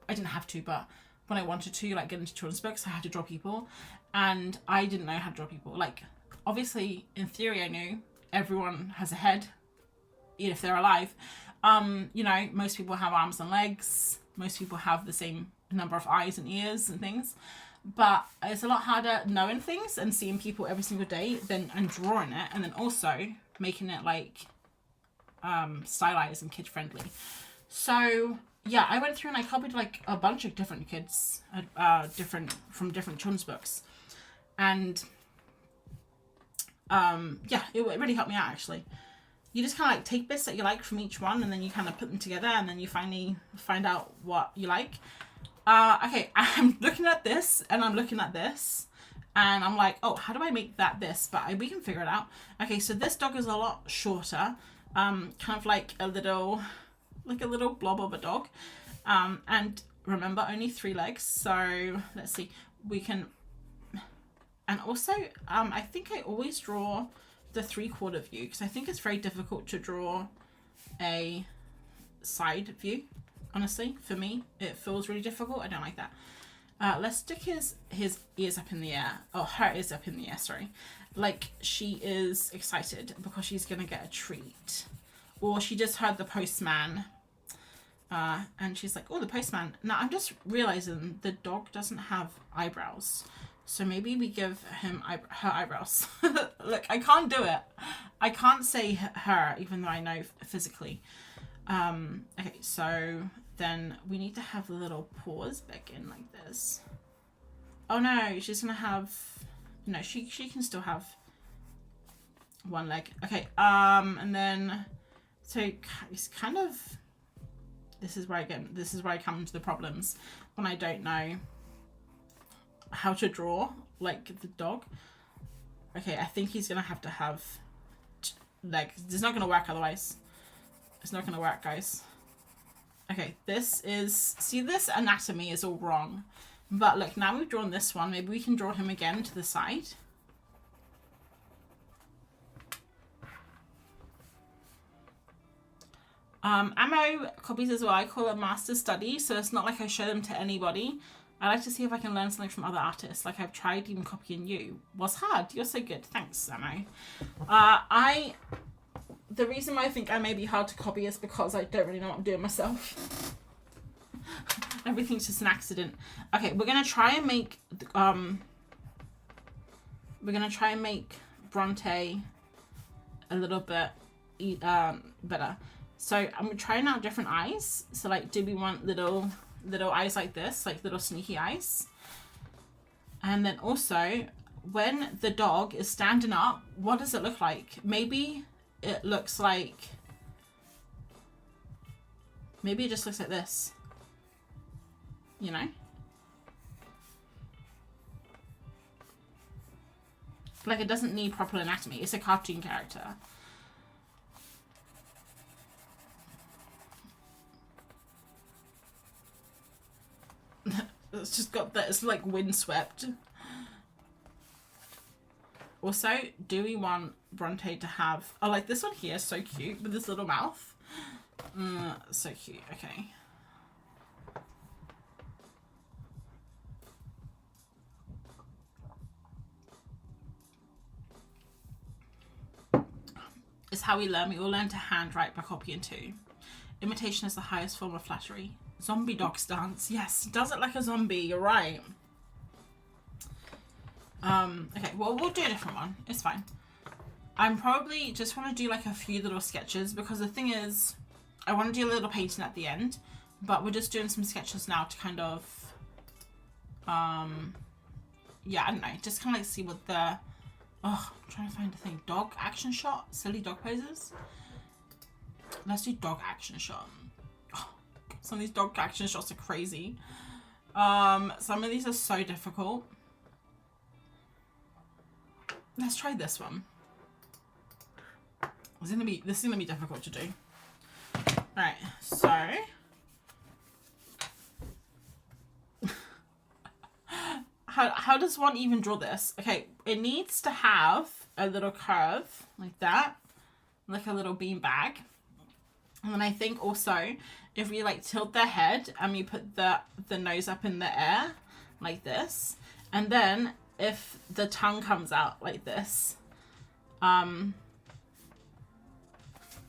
Speaker 1: I didn't have to, but when I wanted to like get into children's books, I had to draw people. And I didn't know how to draw people. Like, obviously, in theory, I knew everyone has a head, even if they're alive. You know, most people have arms and legs. Most people have the same number of eyes and ears and things. But it's a lot harder knowing things and seeing people every single day and drawing it. And then also making it, like, stylized and kid-friendly. So, yeah, I went through and I copied, like, a bunch of different kids, from different children's books. And... yeah, it really helped me out actually. You just kind of like take bits that you like from each one and then you kind of put them together and then you finally find out what you like. Okay, I'm looking at this and I'm looking at this and I'm like, oh, how do I make that this? But we can figure it out. Okay, so this dog is a lot shorter, kind of like a little blob of a dog. And remember, only 3 legs. So let's see, we can... And also, I think I always draw the 3/4 view because I think it's very difficult to draw a side view. Honestly, for me, it feels really difficult. I don't like that. Let's stick his ears up in the air. Oh, her ears up in the air, sorry. Like she is excited because she's going to get a treat. Or she just heard the postman. And she's like, oh, the postman. Now, I'm just realizing the dog doesn't have eyebrows. So maybe we give him her eyebrows. Look, I can't do it. I can't say her, even though I know physically. Okay, so then we need to have the little paws back in like this. Oh no, she's gonna have... No, she can still have 1 leg. Okay, and then... So it's kind of... This is where I come into the problems when I don't know how to draw like the dog. Okay, I think he's gonna have to have legs. It's not gonna work otherwise. It's not gonna work, guys. Okay, this anatomy is all wrong. But look, now we've drawn this one, maybe we can draw him again to the side. Ammo copies as well. I call it master study, so it's not like I show them to anybody. I like to see if I can learn something from other artists. Like I've tried even copying you. Was hard. You're so good. Thanks, Ammo. The reason why I think I may be hard to copy is because I don't really know what I'm doing myself. Everything's just an accident. Okay, we're gonna try and make Bronte a little bit better. So I'm trying out different eyes. So like, do we want little eyes like this, like little sneaky eyes? And then also, when the dog is standing up, what does it look like? Maybe it looks like, maybe it just looks like this, you know? Like, it doesn't need proper anatomy. It's a cartoon character. It's just got that, it's like windswept. Also, do we want Bronte to have, oh, like this one here is so cute with this little mouth. So cute. Okay. It's how we learn. We all learn to handwrite by copying too. Imitation is the highest form of flattery. Zombie dog stance. Yes, does it like a zombie. You're right. Okay, well, we'll do a different one. It's fine. I'm probably just want to do like a few little sketches because the thing is, I want to do a little painting at the end, but we're just doing some sketches now to kind of, yeah, I don't know, just kind of like see what the, oh, I'm trying to find a thing. Dog action shot? Silly dog poses? Let's do dog action shot. Oh, some of these dog action shots are crazy. Some of these are so difficult. Let's try this one. This is gonna be difficult to do. Alright, so how does one even draw this? Okay, it needs to have a little curve like that, like a little bean bag. And then I think also if we like tilt the head and we put the nose up in the air like this, and then if the tongue comes out like this, and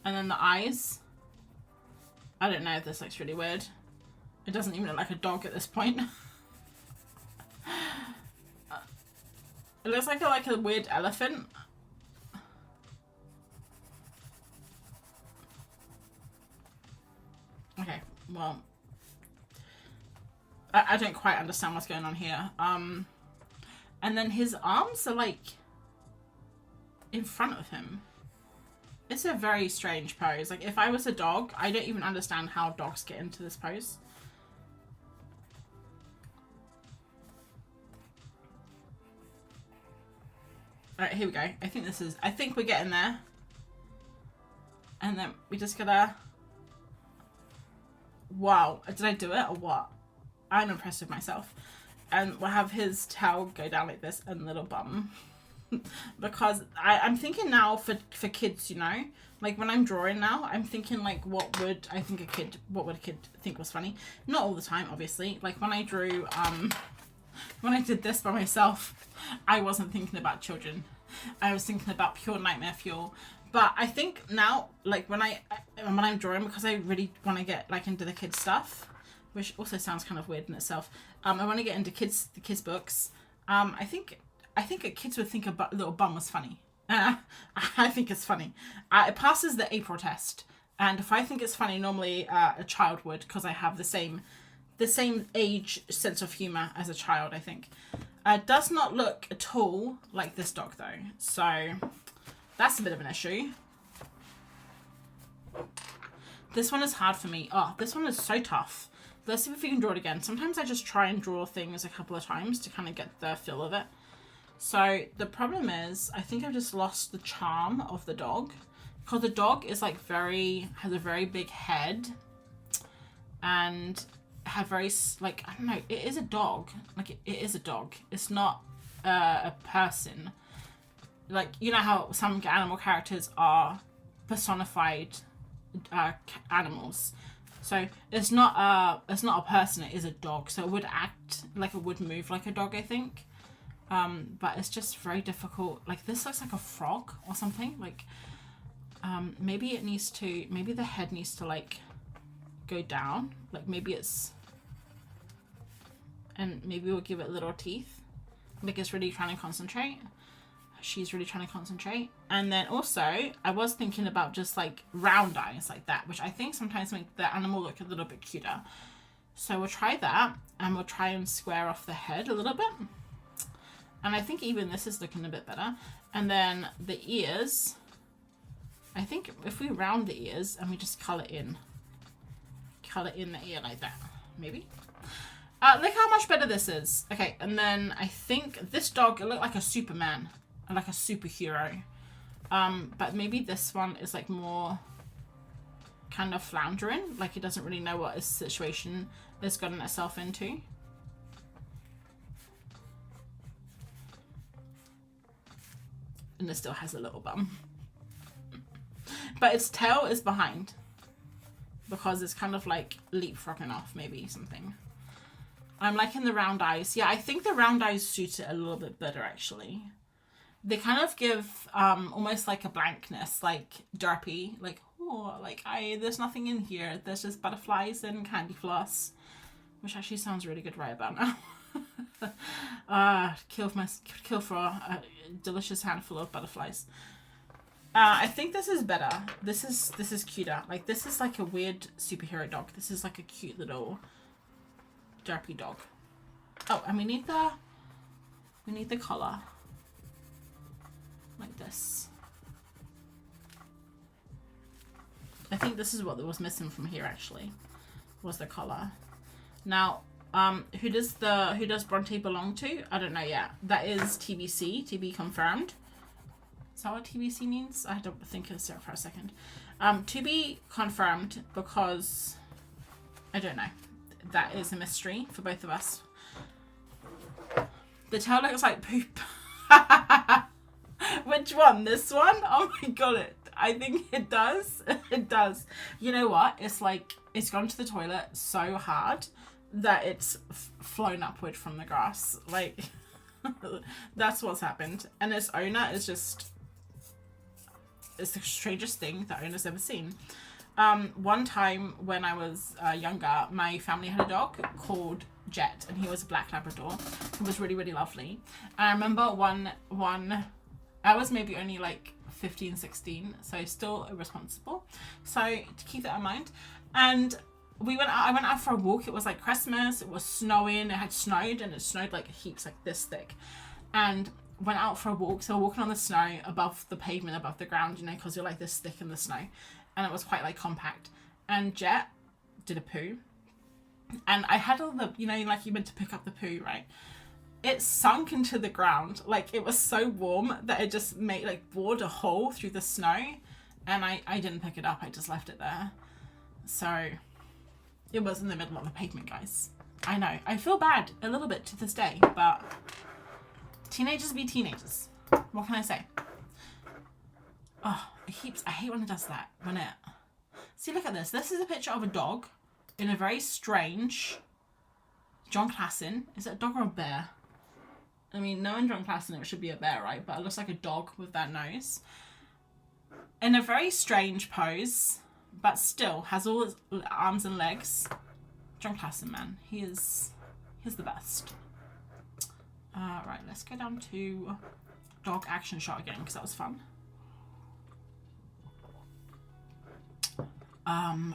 Speaker 1: then the eyes, I don't know if this looks really weird. It doesn't even look like a dog at this point. It looks like a weird elephant. Okay, well, I don't quite understand what's going on here. And then his arms are like in front of him. It's a very strange pose. Like, if I was a dog, I don't even understand how dogs get into this pose. Alright, here we go. I think we're getting there. And then we just gotta, wow, did I do it or what? I'm impressed with myself. And we'll have his tail go down like this and little bum. Because I'm thinking now for kids, you know, like when I'm drawing now, I'm thinking like what would a kid think was funny? Not all the time, obviously. Like when I drew when I did this by myself, I wasn't thinking about children. I was thinking about pure nightmare fuel. But I think now, like when I'm drawing, because I really want to get like into the kids stuff, which also sounds kind of weird in itself. I want to get into the kids books. I think kids would think a little bum was funny. I think it's funny. It passes the April test, and if I think it's funny, normally a child would, because I have the same age sense of humor as a child. I think. Does not look at all like this dog though, so that's a bit of an issue. This one is hard for me. Oh, this one is so tough. Let's see if we can draw it again. Sometimes I just try and draw things a couple of times to kind of get the feel of it. So the problem is, I think I've just lost the charm of the dog, because the dog is like has a very big head and have very, like, I don't know, it is a dog. Like it is a dog. It's not a person. Like, you know how some animal characters are personified animals. So it's not a person, it is a dog. So it would act like it would move like a dog, I think. But it's just very difficult. Like this looks like a frog or something. Like maybe the head needs to like go down. Like maybe it's And maybe we'll give it little teeth. Like it's really trying to concentrate. She's really trying to concentrate. And then also, I was thinking about just like round eyes like that, which I think sometimes make the animal look a little bit cuter. So we'll try that, and we'll try and square off the head a little bit. And I think even this is looking a bit better. And then the ears, I think if we round the ears and we just colour in the ear like that, maybe. Look how much better this is. Okay, and then I think this dog, it looked like a Superman, like a superhero. But maybe this one is like more kind of floundering, like he doesn't really know what his situation has gotten itself into. And it still has a little bum. But its tail is behind because it's kind of like leapfrogging off maybe something. I'm liking the round eyes. Yeah, I think the round eyes suit it a little bit better actually. They kind of give almost like a blankness, like derpy, like, oh, like there's nothing in here. There's just butterflies and candy floss, which actually sounds really good right about now. Kill for a delicious handful of butterflies. I think this is better. This is cuter. Like this is like a weird superhero dog. This is like a cute little derpy dog. Oh, and we need the collar. Like this. I think this is what was missing from here actually, was the collar. Now, who does Bronte belong to? I don't know yet. That is TBC, to be confirmed. Is that what TBC means? I had to think of it for a second. To be confirmed, because I don't know. That is a mystery for both of us. The tail looks like poop. Which one? This one? Oh my god, I think it does. It does. You know what? It's like, it's gone to the toilet so hard that it's flown upward from the grass. Like, that's what's happened. And its owner is just, it's the strangest thing that owner's ever seen. One time when I was younger, my family had a dog called Jet, and he was a black Labrador. He was really, really lovely. And I remember one I was maybe only like 15, 16, so still irresponsible. So to keep that in mind. And I went out for a walk. It was like Christmas, it was snowing, it had snowed, and it snowed like heaps, like this thick. And went out for a walk, so we're walking on the snow above the pavement, above the ground, you know, because you're like this thick in the snow. And it was quite like compact. And Jet did a poo. And I had all the, you know, like you meant to pick up the poo, right? It sunk into the ground. Like it was so warm that it just bored a hole through the snow. And I didn't pick it up, I just left it there. So it was in the middle of the pavement, guys. I know, I feel bad a little bit to this day, but teenagers be teenagers. What can I say? Oh, I hate when it does that. See, look at this. This is a picture of a dog in a very strange John Klassen. Is it a dog or a bear? I mean, knowing John Klassen, it should be a bear, right? But it looks like a dog with that nose. In a very strange pose, but still has all his arms and legs. John Klassen, man. He's the best. Right, let's go down to dog action shot again, because that was fun.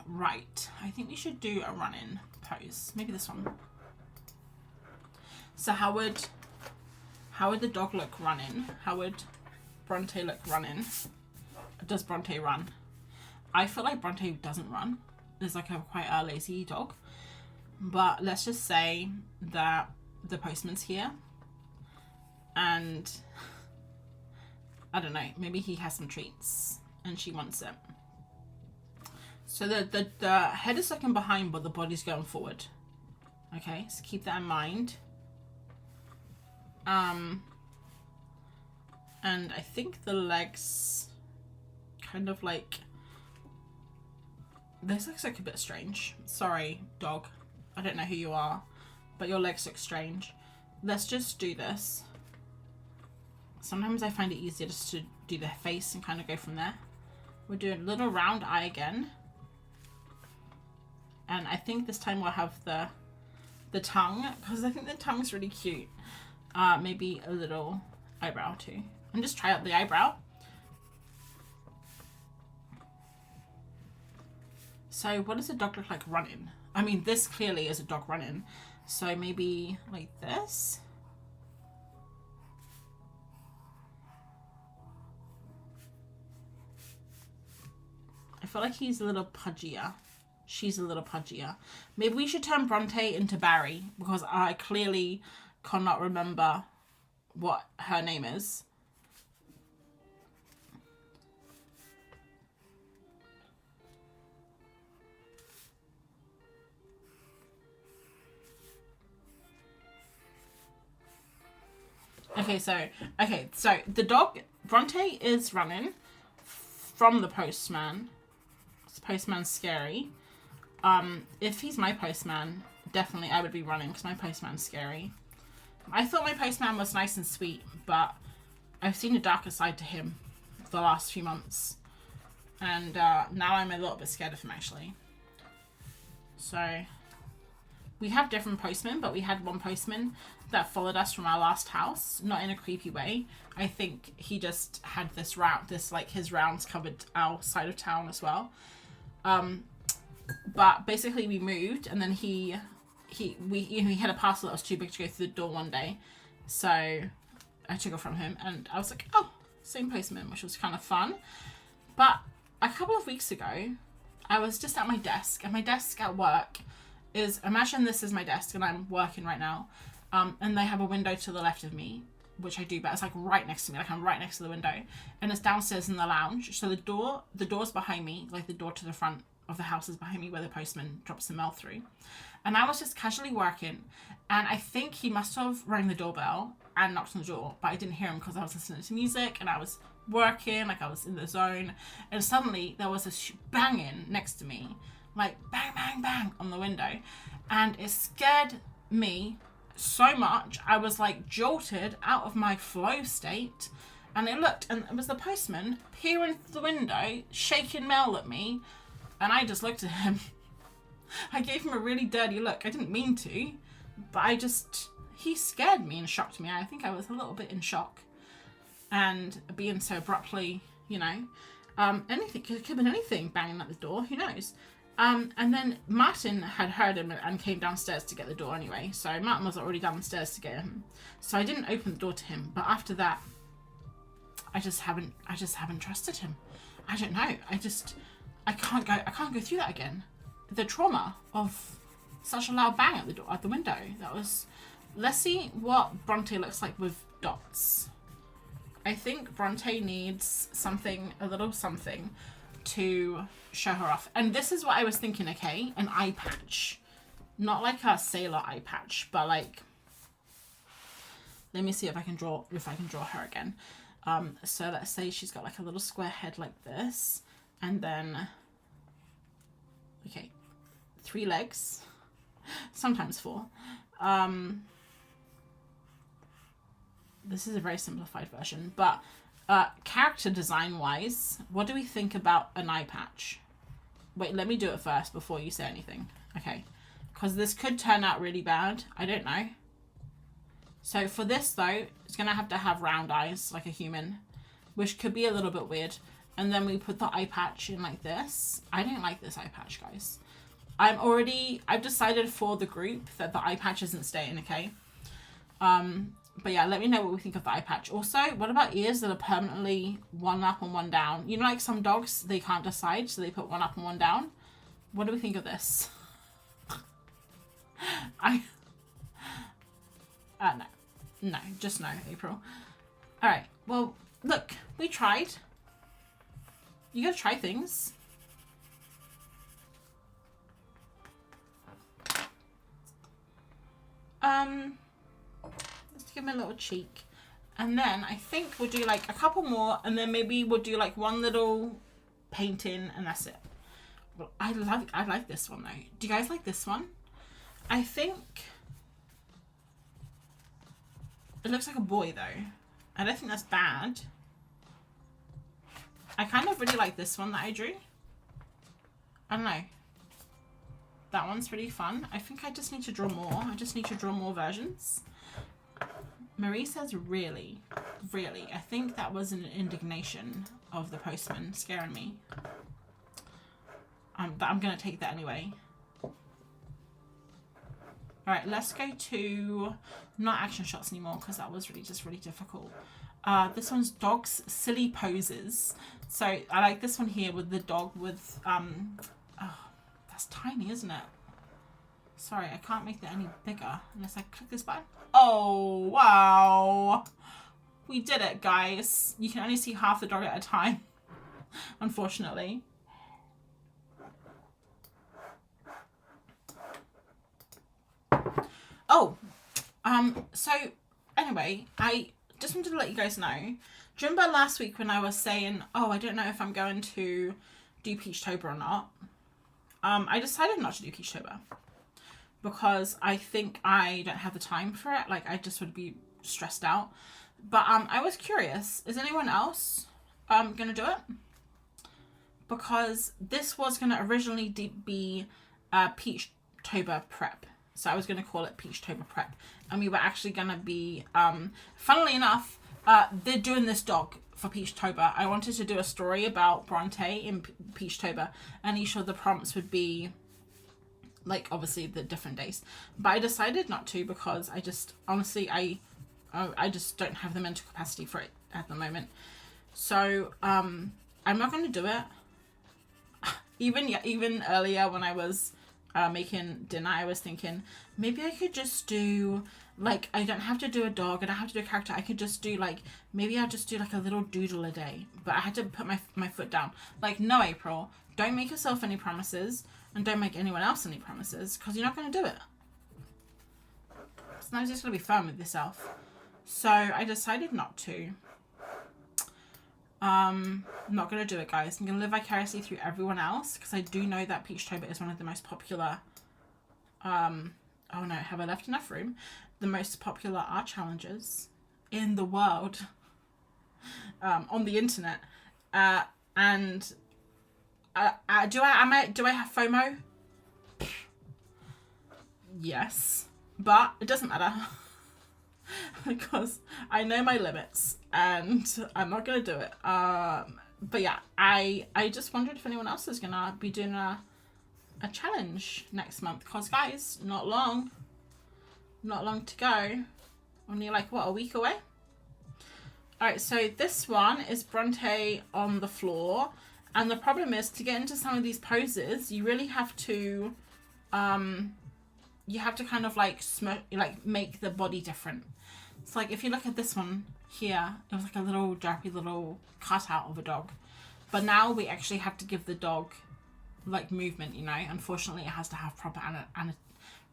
Speaker 1: Right. I think we should do a run-in pose. Maybe this one. So how would the dog look running? How would Bronte look running? Does Bronte run? I feel like Bronte doesn't run. It's like quite a lazy dog. But let's just say that the postman's here. And I don't know, maybe he has some treats and she wants it. So the head is looking behind, but the body's going forward. Okay, so keep that in mind. And I think the legs kind of like, this looks like a bit strange. Sorry, dog. I don't know who you are, but your legs look strange. Let's just do this. Sometimes I find it easier just to do the face and kind of go from there. We're doing a little round eye again. And I think this time we'll have the the tongue, because I think the tongue's really cute. Maybe a little eyebrow too. And just try out the eyebrow. So what does a dog look like running? I mean, this clearly is a dog running. So maybe like this. I feel like he's a little pudgier. She's a little pudgier. Maybe we should turn Bronte into Barry, because I clearly cannot remember what her name is. Okay, so the dog, Bronte, is running from the postman. The postman's scary. If he's my postman, definitely I would be running, because my postman's scary. I thought my postman was nice and sweet, but I've seen a darker side to him the last few months. And now I'm a little bit scared of him, actually. So we have different postmen, but we had one postman that followed us from our last house, not in a creepy way. I think he just had this route, his rounds covered our side of town as well. But basically we moved, and then he had a parcel that was too big to go through the door one day, so I took it from him, and I was like, oh, same postman, which was kind of fun. But a couple of weeks ago, I was just at my desk, and my desk at work is, imagine this is my desk, and I'm working right now, and they have a window to the left of me, which I do, but it's like right next to me, like I'm right next to the window, and it's downstairs in the lounge. So the door's behind me, like the door to the front of the house is behind me, where the postman drops the mail through. And I was just casually working, and I think he must have rang the doorbell and knocked on the door, but I didn't hear him because I was listening to music and I was working, like I was in the zone. And suddenly there was a banging next to me, like bang, bang, bang on the window, and it scared me so much. I was like jolted out of my flow state, and I looked, and it was the postman peering through the window, shaking mail at me, and I just looked at him. I gave him a really dirty look. I didn't mean to, but he scared me and shocked me. I think I was a little bit in shock, and being so abruptly, you know, anything could have been anything banging at the door. Who knows? And then Martin had heard him and came downstairs to get the door anyway. So Martin was already downstairs to get him. So I didn't open the door to him. But after that, I just haven't trusted him. I don't know. I can't go through that again. The trauma of such a loud bang at the window. That was. Let's see what Bronte looks like with dots. I think Bronte needs a little something to show her off. And this is what I was thinking, okay? An eye patch. Not like a sailor eye patch, but like, let me see if I can draw her again. So let's say she's got like a little square head like this, and then, okay, 3 legs, sometimes 4. This is a very simplified version, but character design wise, what do we think about an eye patch? Wait, let me do it first before you say anything. Okay, because this could turn out really bad. I don't know. So for this though, it's gonna have to have round eyes like a human, which could be a little bit weird. And then we put the eye patch in like this. I don't like this eye patch, guys. I've decided for the group that the eye patch isn't staying, okay? But yeah, let me know what we think of the eye patch. Also, what about ears that are permanently one up and one down? You know, like some dogs, they can't decide, so they put one up and one down. What do we think of this? No, just no, April. All right, well, look, we tried. You gotta try things. Let's give him a little cheek. And then I think we'll do like a couple more, and then maybe we'll do like one little painting, and that's it. Well, I like this one though. Do you guys like this one? I think it looks like a boy though. I don't think that's bad. I kind of really like this one that I drew. I don't know. that one's really fun. I think I just need to draw more. I just need to draw more versions. Marie says, really? Really? I think that was an indignation of the postman scaring me. But I'm going to take that anyway. Alright, let's go to not action shots anymore because that was really difficult. This one's dogs silly poses. So I like this one here with the dog with oh, that's tiny, isn't it? Sorry, I can't make that any bigger unless I click this button. Oh wow, we did it, guys. You can only see half the dog at a time, unfortunately. Oh, so anyway, I just wanted to let you guys know. Do you remember last week when I was saying, oh, I don't know if I'm going to do Peachtober or not? I decided not to do Peachtober because I think I don't have the time for it. Like, I just would be stressed out. But I was curious, is anyone else gonna do it? Because this was gonna originally be Peachtober prep. So I was going to call it Peachtober Prep. And we were actually going to be, funnily enough, they're doing this dog for Peachtober. I wanted to do a story about Bronte in Peachtober. And each of the prompts would be, like, obviously the different days. But I decided not to because I just, honestly, I just don't have the mental capacity for it at the moment. So, I'm not going to do it. Even earlier when I was making dinner, I was thinking maybe I could just do, like, I don't have to do a dog, I don't have to do a character, I could just do, like, maybe I'll just do like a little doodle a day. But I had to put my foot down, like, no, April, don't make yourself any promises and don't make anyone else any promises because you're not going to do it. Sometimes you just got to be firm with yourself. So I decided not to. I'm not going to do it, guys. I'm going to live vicariously through everyone else because I do know that Peachtober is one of the most popular, oh no, have I left enough room? The most popular art challenges in the world, on the internet. And do I have FOMO? Yes, but it doesn't matter. Because I know my limits and I'm not going to do it. But yeah, I just wondered if anyone else is going to be doing a challenge next month. Because guys, not long to go. Only like, what, a week away? Alright, so this one is Bronte on the floor. And the problem is to get into some of these poses, you really have to, you have to kind of like make the body different. So like if you look at this one here, it was like a little derpy little cutout of a dog. But now we actually have to give the dog like movement, you know. Unfortunately, it has to have proper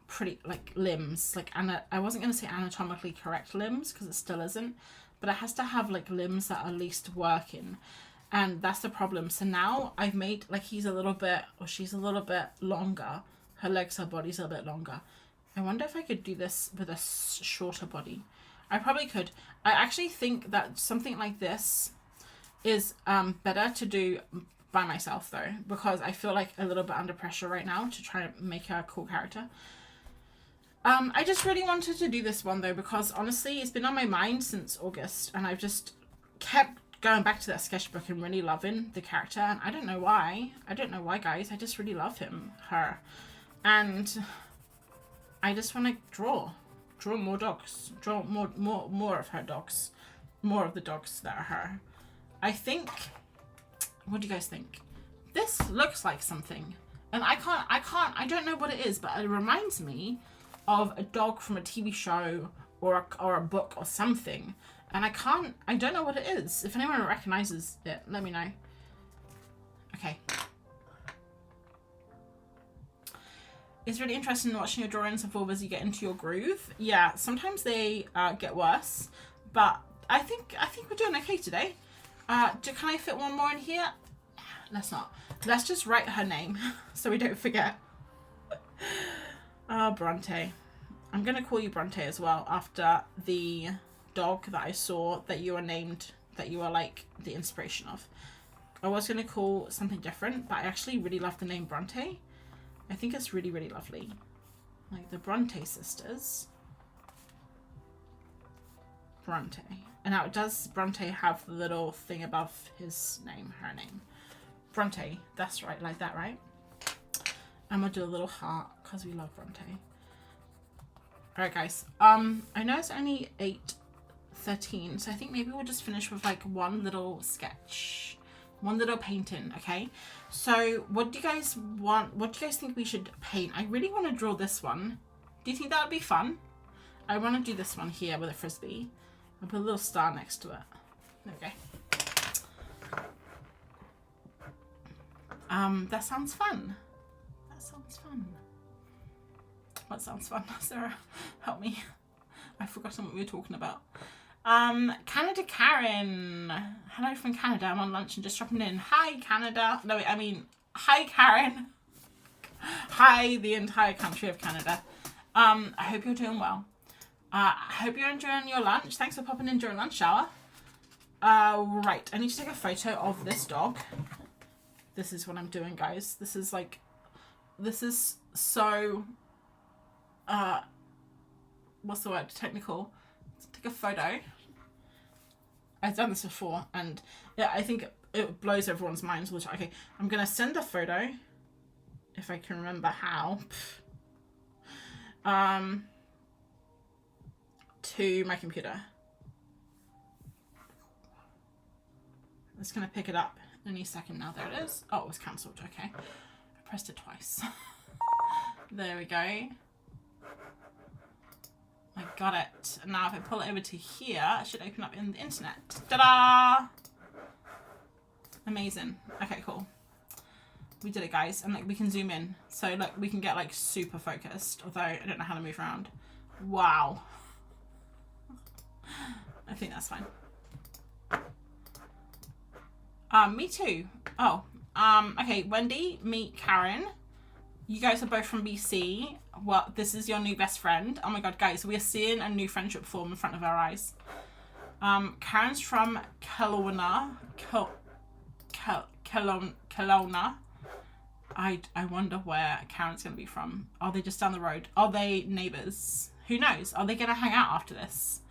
Speaker 1: pretty like limbs. Like I wasn't going to say anatomically correct limbs because it still isn't. But it has to have like limbs that are at least working. And that's the problem. So now I've made like he's a little bit or she's a little bit longer. Her legs, her body's a little bit longer. I wonder if I could do this with a shorter body. I probably could. I actually think that something like this is better to do by myself though, because I feel like a little bit under pressure right now to try to make her a cool character. I just really wanted to do this one though, because honestly it's been on my mind since August and I've just kept going back to that sketchbook and really loving the character. And I don't know why. I don't know why, guys. I just really love her. And I just want to draw more dogs, draw more of her dogs, more of the dogs that are her. I think, what do you guys think? This looks like something, and I don't know what it is, but it reminds me of a dog from a TV show or a book or something, and I don't know what it is. If anyone recognizes it, let me know. Okay. It's really interesting watching your drawings and form as you get into your groove. Yeah, sometimes they get worse, but I think we're doing okay today. Can I fit one more in here? Let's not. Let's just write her name so we don't forget. Bronte. I'm gonna call you Bronte as well after the dog that I saw that you were named, that you were like the inspiration of. I was gonna call something different, but I actually really love the name Bronte. I think it's really, really lovely. Like the Bronte sisters. Bronte. And now, does Bronte have the little thing above his name, her name? Bronte. That's right, like that, right? I'm gonna do a little heart because we love Bronte. Alright, guys. I know it's only 8:13, so I think maybe we'll just finish with like one little sketch. One little painting, okay? So, what do you guys want? What do you guys think we should paint? I really want to draw this one. Do you think that would be fun? I want to do this one here with a frisbee. I'll put a little star next to it. There we go. That sounds fun. That sounds fun. What sounds fun? Sarah, help me. I've forgotten what we were talking about. Canada Karen. Hello from Canada. I'm on lunch and just dropping in. Hi, Canada. No, I mean, hi, Karen. Hi, the entire country of Canada. I hope you're doing well. I hope you're enjoying your lunch. Thanks for popping in during lunch hour. Right. I need to take a photo of this dog. This is what I'm doing, guys. This is like, this is so, what's the word? Technical. Let's take a photo. I've done this before, and yeah, I think it blows everyone's minds. Okay, I'm gonna send a photo, if I can remember how, to my computer. I'm just gonna pick it up any second now. There it is. Oh, it was cancelled. Okay, I pressed it twice. There we go. I got it. Now if I pull it over to here, it should open up in the internet. Ta-da! Amazing. Okay, cool. We did it, guys. And like we can zoom in. So like we can get like super focused. Although I don't know how to move around. Wow. I think that's fine. Me too. Oh. Okay, Wendy, meet Karen. You guys are both from BC. Well, this is your new best friend. Oh my god, guys, we are seeing a new friendship form in front of our eyes. Karen's from Kelowna. Kelowna. I wonder where Karen's going to be from. Are they just down the road? Are they neighbours? Who knows? Are they going to hang out after this?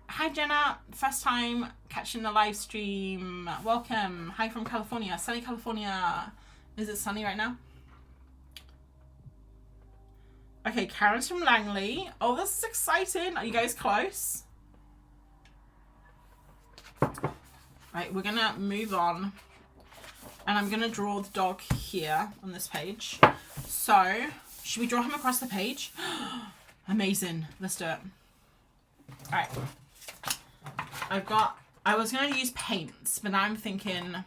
Speaker 1: Hi, Jenna. First time catching the live stream. Welcome. Hi from California. Sunny California. Is it sunny right now? Okay, Karen's from Langley. Oh, this is exciting. Are you guys close? Right, we're going to move on. And I'm going to draw the dog here on this page. So, should we draw him across the page? Amazing. Let's do it. Alright. I was going to use paints, but now I'm thinking,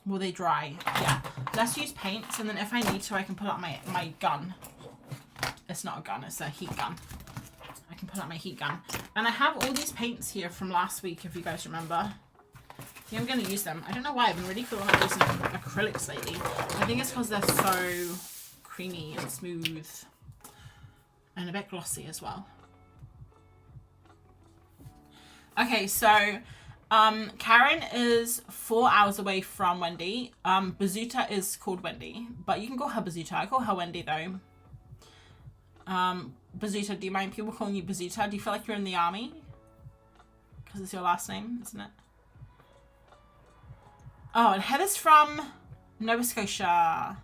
Speaker 1: will they dry? Yeah. Let's use paints, and then if I need to, I can pull out my gun. It's not a gun, it's a heat gun. I can pull out my heat gun. And I have all these paints here from last week, if you guys remember. I think I'm going to use them. I don't know why, I've been really feeling like using acrylics lately. I think it's because they're so creamy and smooth. And a bit glossy as well. Okay, so Karen is 4 hours away from Wendy. Bazoota is called Wendy, but you can call her Bazoota. I call her Wendy though. Bazoota, do you mind people calling you Bazoota? Do you feel like you're in the army? Because it's your last name, isn't it? Oh, and Heather's from Nova Scotia.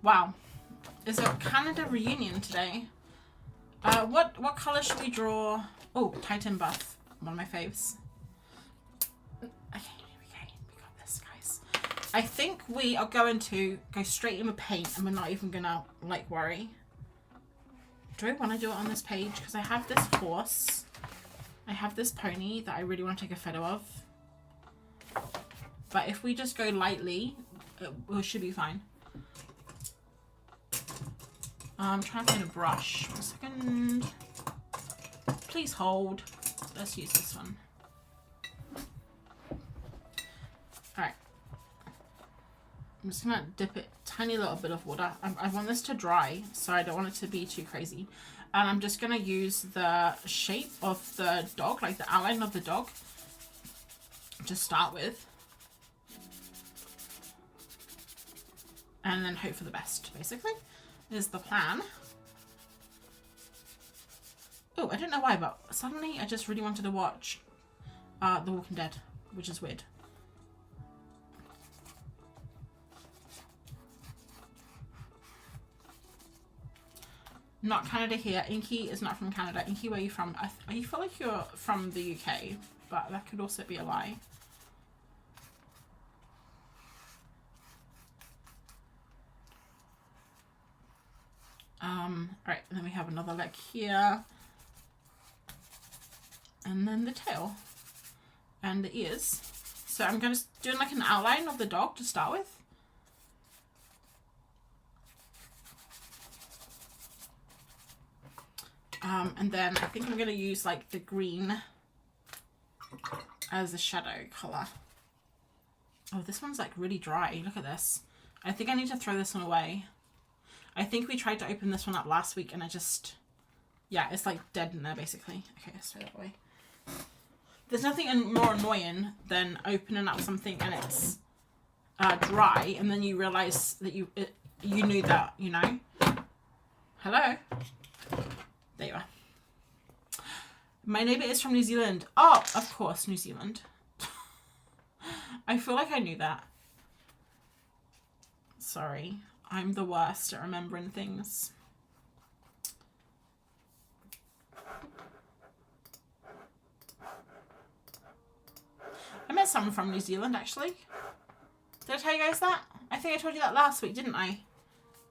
Speaker 1: Wow. Is it Canada reunion today? What colour should we draw? Oh, Titan Buff. One of my faves. Okay, we got this, guys. I think we are going to go straight in with paint and we're not even gonna like worry. Do I want to do it on this page? Because I have this horse. I have this pony that I really want to take a photo of. But if we just go lightly, it should be fine. I'm trying to find a brush. 1 second. Please hold. Let's use this one. Alright. I'm just going to dip it tiny little bit of water. I want this to dry, so I don't want it to be too crazy. And I'm just going to use the shape of the dog, like the outline of the dog, to start with. and then hope for the best, basically, is the plan. Oh, I don't know why, but suddenly I just really wanted to watch The Walking Dead, which is weird. Not Canada here. Inky is not from Canada. Inky, where are you from? I feel like you're from the UK, but that could also be a lie. Right, and then we have another leg here. And then the tail. And the ears. So I'm going to do like an outline of the dog to start with. And then I think I'm going to use like the green as a shadow colour. Oh, this one's like really dry. Look at this. I think I need to throw this one away. I think we tried to open this one up last week and I just, yeah, it's like dead in there basically. Okay, let's throw that away. There's nothing more annoying than opening up something and it's dry and then you realise that you knew that, you know. Hello? There you are. My neighbour is from New Zealand. Oh, of course, New Zealand. I feel like I knew that. Sorry. I'm the worst at remembering things. I met someone from New Zealand, actually. Did I tell you guys that? I think I told you that last week, didn't I?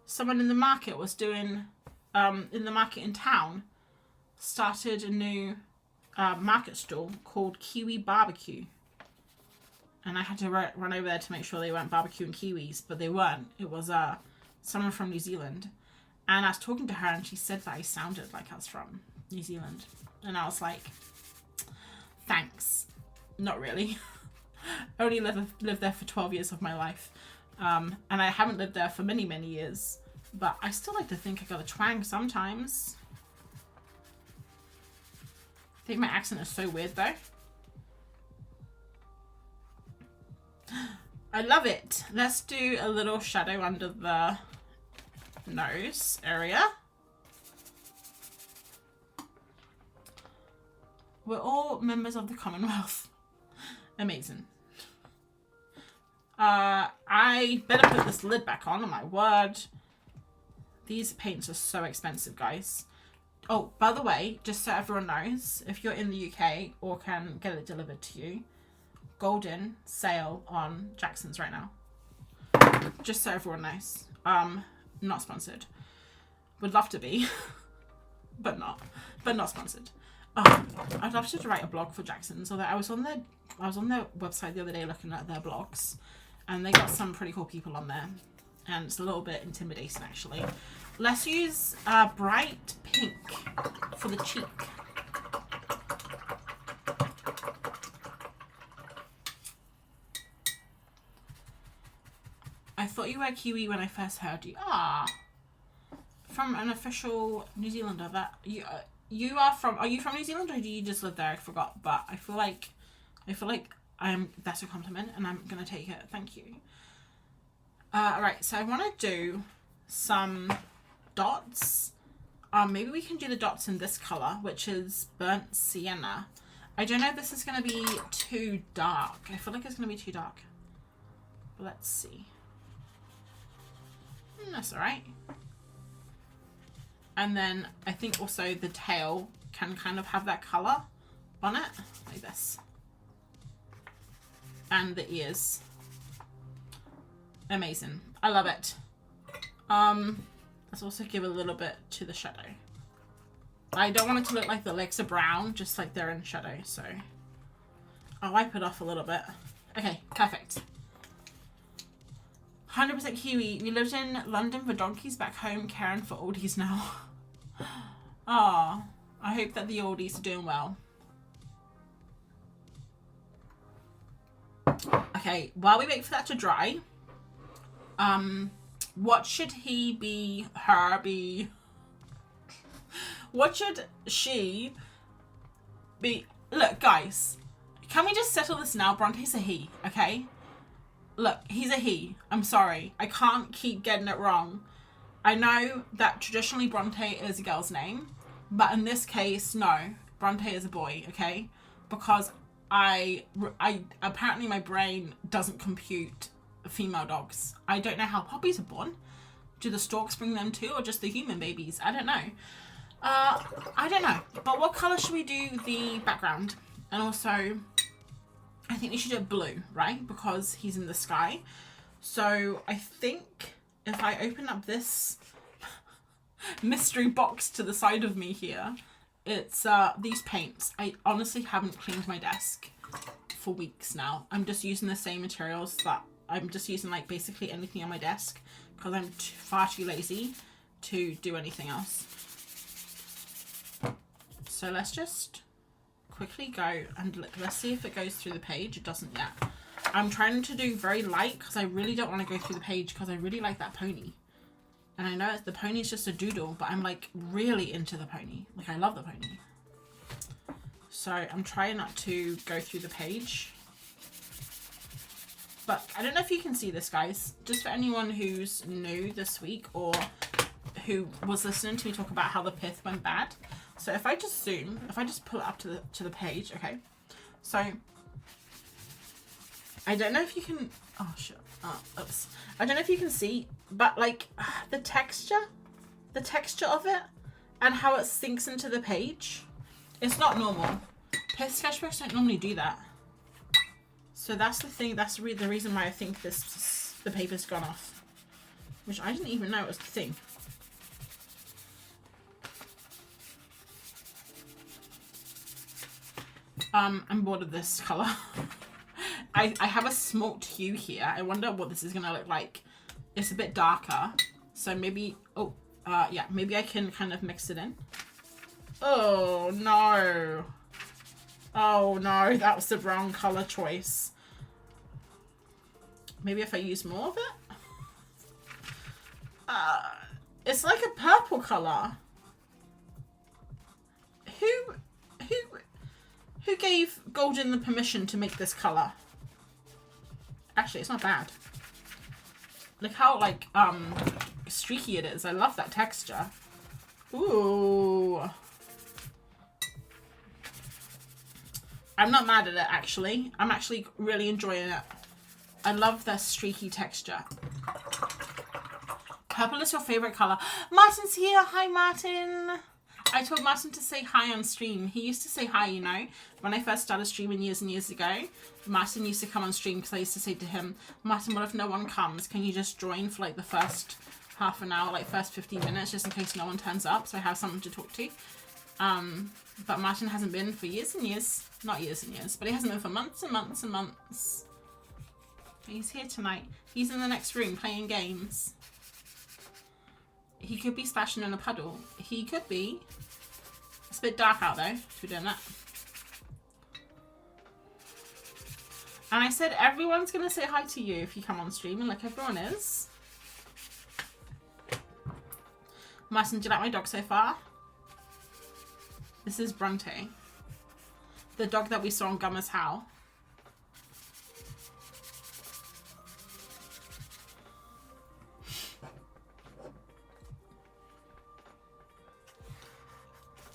Speaker 1: Someone in the market was doing, in the market in town, started a new market stall called Kiwi Barbecue. And I had to run over there to make sure they weren't barbecuing kiwis, but they weren't. It was someone from New Zealand. And I was talking to her and she said that I sounded like I was from New Zealand. And I was like, thanks. Not really. I only lived there for 12 years of my life. And I haven't lived there for many, many years. But I still like to think I got a twang sometimes. I think my accent is so weird though. I love it. Let's do a little shadow under the nose area. We're all members of the Commonwealth. Amazing. I better put this lid back on, my word. These paints are so expensive, guys. Oh, by the way, just so everyone knows, if you're in the UK or can get it delivered to you, golden sale on Jackson's right now. Just so everyone knows. Not sponsored. Would love to be, but not sponsored. Oh, I'd love to write a blog for Jackson's, although I was on their website the other day looking at their blogs, and they got some pretty cool people on there, and it's a little bit intimidating actually. Let's use bright pink for the cheek. I thought you were Kiwi when I first heard you. Ah, from an official New Zealander. That you are from. Are you from New Zealand or do you just live there? I forgot, but I feel like that's a compliment, and I'm gonna take it. Thank you. Alright, so I want to do some dots. Maybe we can do the dots in this color, which is burnt sienna. I don't know if this is going to be too dark. I feel like it's going to be too dark. But let's see. That's alright. And then I think also the tail can kind of have that color on it, like this. And the ears. Amazing. I love it. Let's also give a little bit to the shadow. I don't want it to look like the legs are brown, just like they're in shadow, so I'll wipe it off a little bit. Okay, perfect. 100% Kiwi. We lived in London for donkeys, back home Karen for oldies now. Ah, I hope that the oldies are doing well. Okay, while we wait for that to dry, what should he be, her be? What should she be? Look, guys, can we just settle this now? Bronte's a he, okay? look, he's a he. I'm sorry. I can't keep getting it wrong. I know that traditionally Bronte is a girl's name, but in this case, no. Bronte is a boy, okay? Because I apparently my brain doesn't compute female dogs. I don't know how puppies are born. Do the storks bring them too, or just the human babies? I don't know. I don't know. But what colour should we do the background? And also, I think we should do it blue, right? Because he's in the sky. So I think if I open up this mystery box to the side of me here, it's these paints. I honestly haven't cleaned my desk for weeks now. I'm just using the same materials that I'm just using, like basically anything on my desk, because I'm far too lazy to do anything else. So let's just quickly go and look. Let's see if it goes through the page. It doesn't yet. I'm trying to do very light because I really don't want to go through the page, because I really like that pony. And I know the pony is just a doodle, but I'm like really into the pony. Like I love the pony. So I'm trying not to go through the page. But I don't know if you can see this, guys. Just for anyone who's new this week or who was listening to me talk about how the pith went bad. So if I just zoom, if I just pull it up to the page, okay. So I don't know if you can, oh shit, oh, oops. I don't know if you can see, but like the texture of it and how it sinks into the page, it's not normal. Pith sketchbooks don't normally do that. So that's the thing, that's the reason why I think the paper's gone off, which I didn't even know it was the thing. I'm bored of this colour. I have a smoked hue here. I wonder what this is gonna look like. It's a bit darker, so maybe, oh, yeah, maybe I can kind of mix it in. Oh no. Oh no, that was the wrong colour choice. Maybe if I use more of it? It's like a purple colour. Who gave Golden the permission to make this colour? Actually, it's not bad. Look how, like, streaky it is. I love that texture. Ooh. I'm not mad at it, actually. I'm actually really enjoying it. I love the streaky texture. Purple is your favourite colour. Martin's here. Hi, Martin. I told Martin to say hi on stream. He used to say hi, you know. When I first started streaming years and years ago, Martin used to come on stream because I used to say to him, Martin, what if no one comes? Can you just join for like the first half an hour, like first 15 minutes, just in case no one turns up, so I have someone to talk to? But Martin hasn't been for years and years. Not years and years, but he hasn't been for months and months and months. He's here tonight. He's in the next room playing games. He could be splashing in a puddle. He could be. It's a bit dark out though, if we're doing that. And I said everyone's going to say hi to you if you come on stream, and like everyone is. Martin, do you like my dog so far? This is Bronte. The dog that we saw on Gummer's Howl.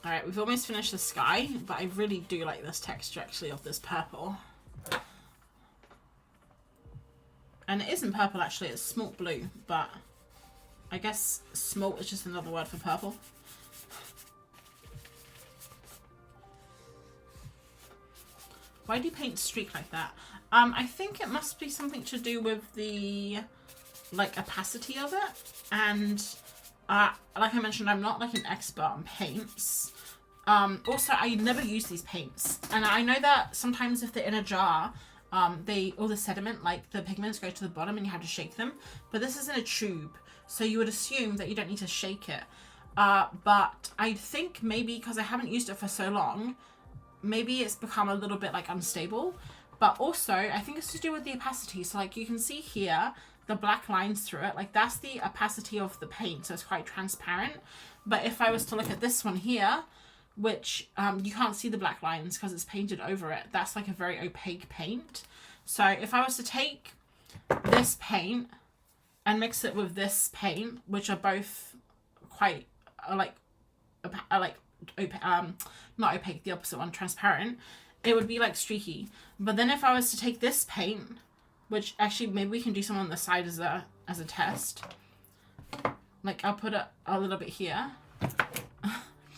Speaker 1: Alright, we've almost finished the sky, but I really do like this texture actually of this purple. And it isn't purple actually, it's smalt blue, but I guess smalt is just another word for purple. Why do you paint streak like that? I think it must be something to do with the like opacity of it. And like I mentioned, I'm not like an expert on paints. Also, I never use these paints. And I know that sometimes if they're in a jar, all the sediment, like the pigments go to the bottom and you have to shake them. But this is in a tube, so you would assume that you don't need to shake it. But I think maybe because I haven't used it for so long, maybe it's become a little bit like unstable. But also, I think it's to do with the opacity. So like you can see here, the black lines through it, like that's the opacity of the paint, so it's quite transparent. But if I was to look at this one here, which you can't see the black lines because it's painted over it, that's like a very opaque paint. So if I was to take this paint and mix it with this paint, which are both quite not opaque, the opposite one, transparent, it would be like streaky. But then if I was to take this paint, which actually maybe we can do some on the side as a test. Like I'll put it a little bit here.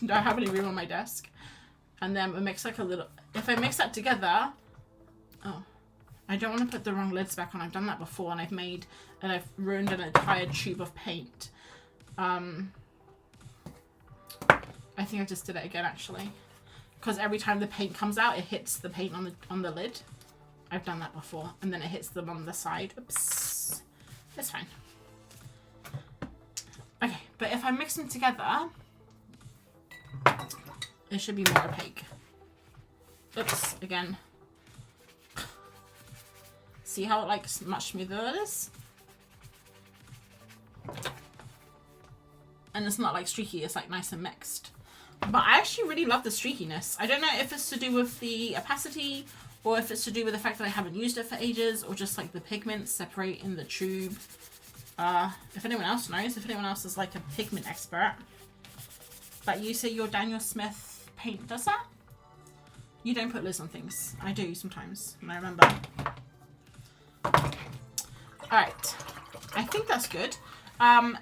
Speaker 1: Don't have any room on my desk. And then we mix like a little, if I mix that together, oh, I don't want to put the wrong lids back on. I've done that before and I've ruined an entire tube of paint. I think I just did it again actually. Because every time the paint comes out, it hits the paint on the lid. I've done that before. And then it hits them on the side. Oops. It's fine. Okay, but if I mix them together, it should be more opaque. Oops, again. See how like much smoother it is? And it's not like streaky, it's like nice and mixed. But I actually really love the streakiness. I don't know if it's to do with the opacity or if it's to do with the fact that I haven't used it for ages or just like the pigments separate in the tube. If anyone else knows, if anyone else is like a pigment expert. But you say your Daniel Smith paint does that? You don't put lids on things. I do sometimes, and I remember. Alright. I think that's good. I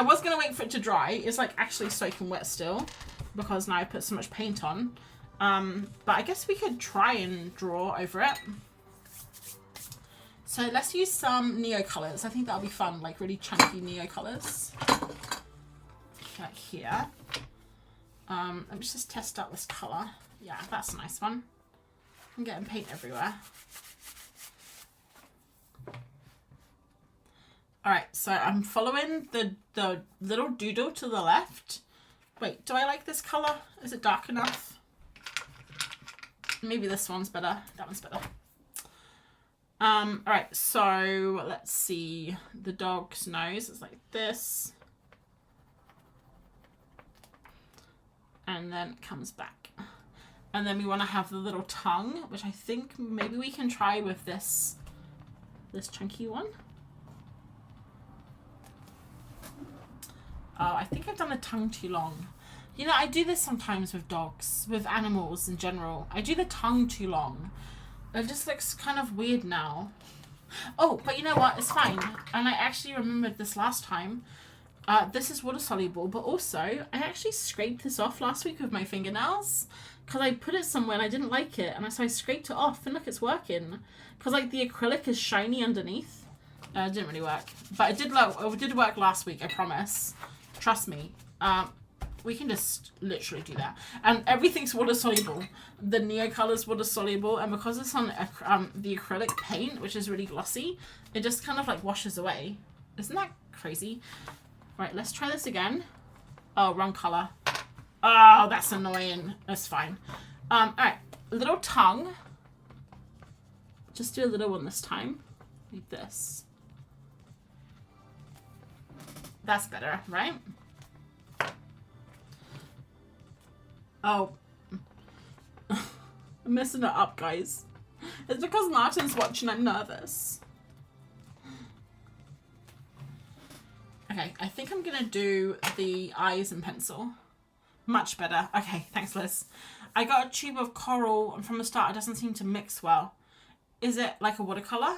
Speaker 1: was going to wait for it to dry. It's like actually soaking wet still because now I put so much paint on. But I guess we could try and draw over it. So let's use some neo colors. I think that'll be fun, like really chunky neo colors. Like here. Let me just test out this color. Yeah, that's a nice one. I'm getting paint everywhere. Alright, so I'm following the little doodle to the left. Wait, do I like this color? Is it dark enough? Maybe this one's better. That one's better. Alright, so let's see. The dog's nose is like this. And then it comes back. And then we want to have the little tongue, which I think maybe we can try with this chunky one. Oh, I think I've done the tongue too long. You know, I do this sometimes with dogs, with animals in general. I do the tongue too long. It just looks kind of weird now. Oh, but you know what? It's fine. And I actually remembered this last time. This is water soluble, but also I actually scraped this off last week with my fingernails because I put it somewhere and I didn't like it, and so I scraped it off, and look, it's working. Because like the acrylic is shiny underneath. It didn't really work, but it did work last week. I promise. Trust me. We can just literally do that, and everything's water soluble. The neo color's water soluble, and because it's on the acrylic paint, which is really glossy, it just kind of like washes away. Isn't that crazy? Right, let's try this again. Oh, wrong color. Oh, that's annoying. That's fine. Alright, little tongue. Just do a little one this time. Like this. That's better, right? Oh. I'm messing it up, guys. It's because Martin's watching, I'm nervous. Okay, I think I'm gonna do the eyes in pencil. Much better. Okay, thanks, Liz. I got a tube of coral, and from the start it doesn't seem to mix well. Is it like a watercolor?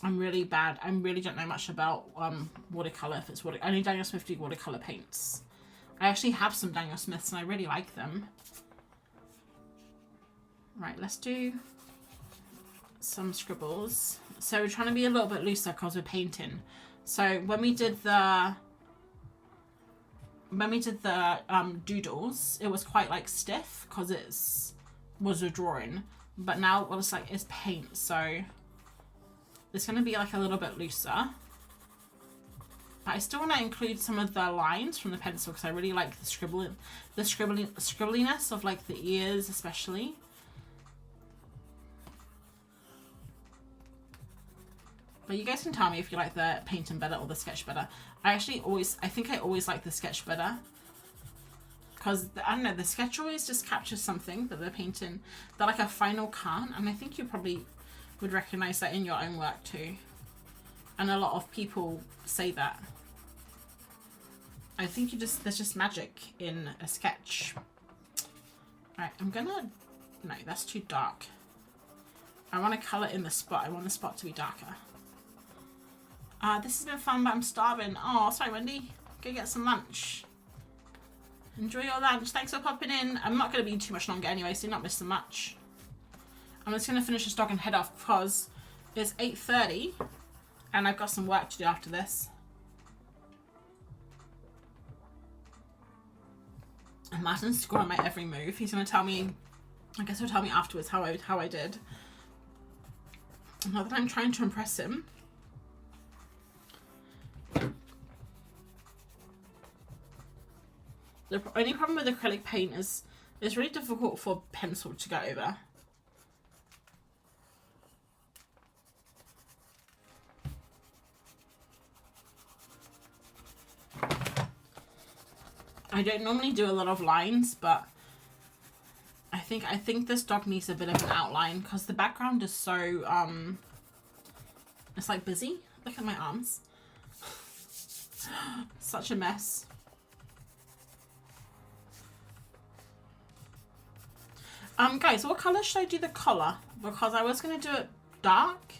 Speaker 1: I'm really bad. I really don't know much about watercolor. If it's water, only Daniel Smith do watercolor paints. I actually have some Daniel Smiths and I really like them. Right, let's do some scribbles. So we're trying to be a little bit looser because we're painting. So when we did the doodles, it was quite like stiff because it was a drawing. But now what it's like is paint, so it's going to be like a little bit looser. But I still want to include some of the lines from the pencil because I really like the scribbliness of like the ears especially. But you guys can tell me if you like the painting better or the sketch better. I think I always like the sketch better because I don't know, the sketch always just captures something that they're painting that like a final can't, and I think you probably would recognize that in your own work too, and a lot of people say that. I think there's just magic in a sketch. Right, I'm gonna, no, that's too dark. I want to colour in the spot. I want the spot to be darker. This has been fun, but I'm starving. Oh, sorry, Wendy. Go get some lunch. Enjoy your lunch. Thanks for popping in. I'm not going to be too much longer anyway, so you're not missing much. I'm just going to finish this dog and head off because it's 8:30 and I've got some work to do after this. And Martin's scoring my every move. He's going to tell me, I guess he'll tell me afterwards how I did. Not that I'm trying to impress him. The only problem with acrylic paint is it's really difficult for pencil to go over. I don't normally do a lot of lines, but I think this dog needs a bit of an outline because the background is so it's like busy. Look at my arms. Such a mess. Guys, what colour should I do the collar? Because I was going to do it dark,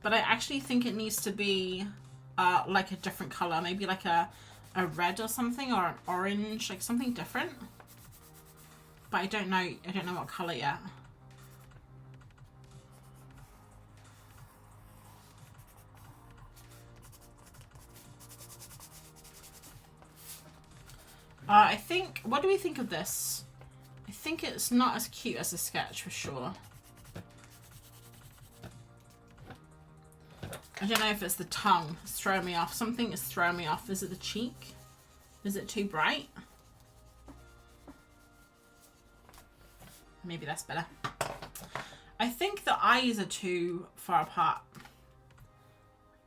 Speaker 1: but I actually think it needs to be like a different colour. Maybe like a red or something, or an orange, like something different. But I don't know what colour yet. I think, what do we think of this? I think it's not as cute as a sketch for sure. I don't know if it's the tongue that's throwing me off. Something is throwing me off. Is it the cheek? Is it too bright? Maybe that's better. I think the eyes are too far apart.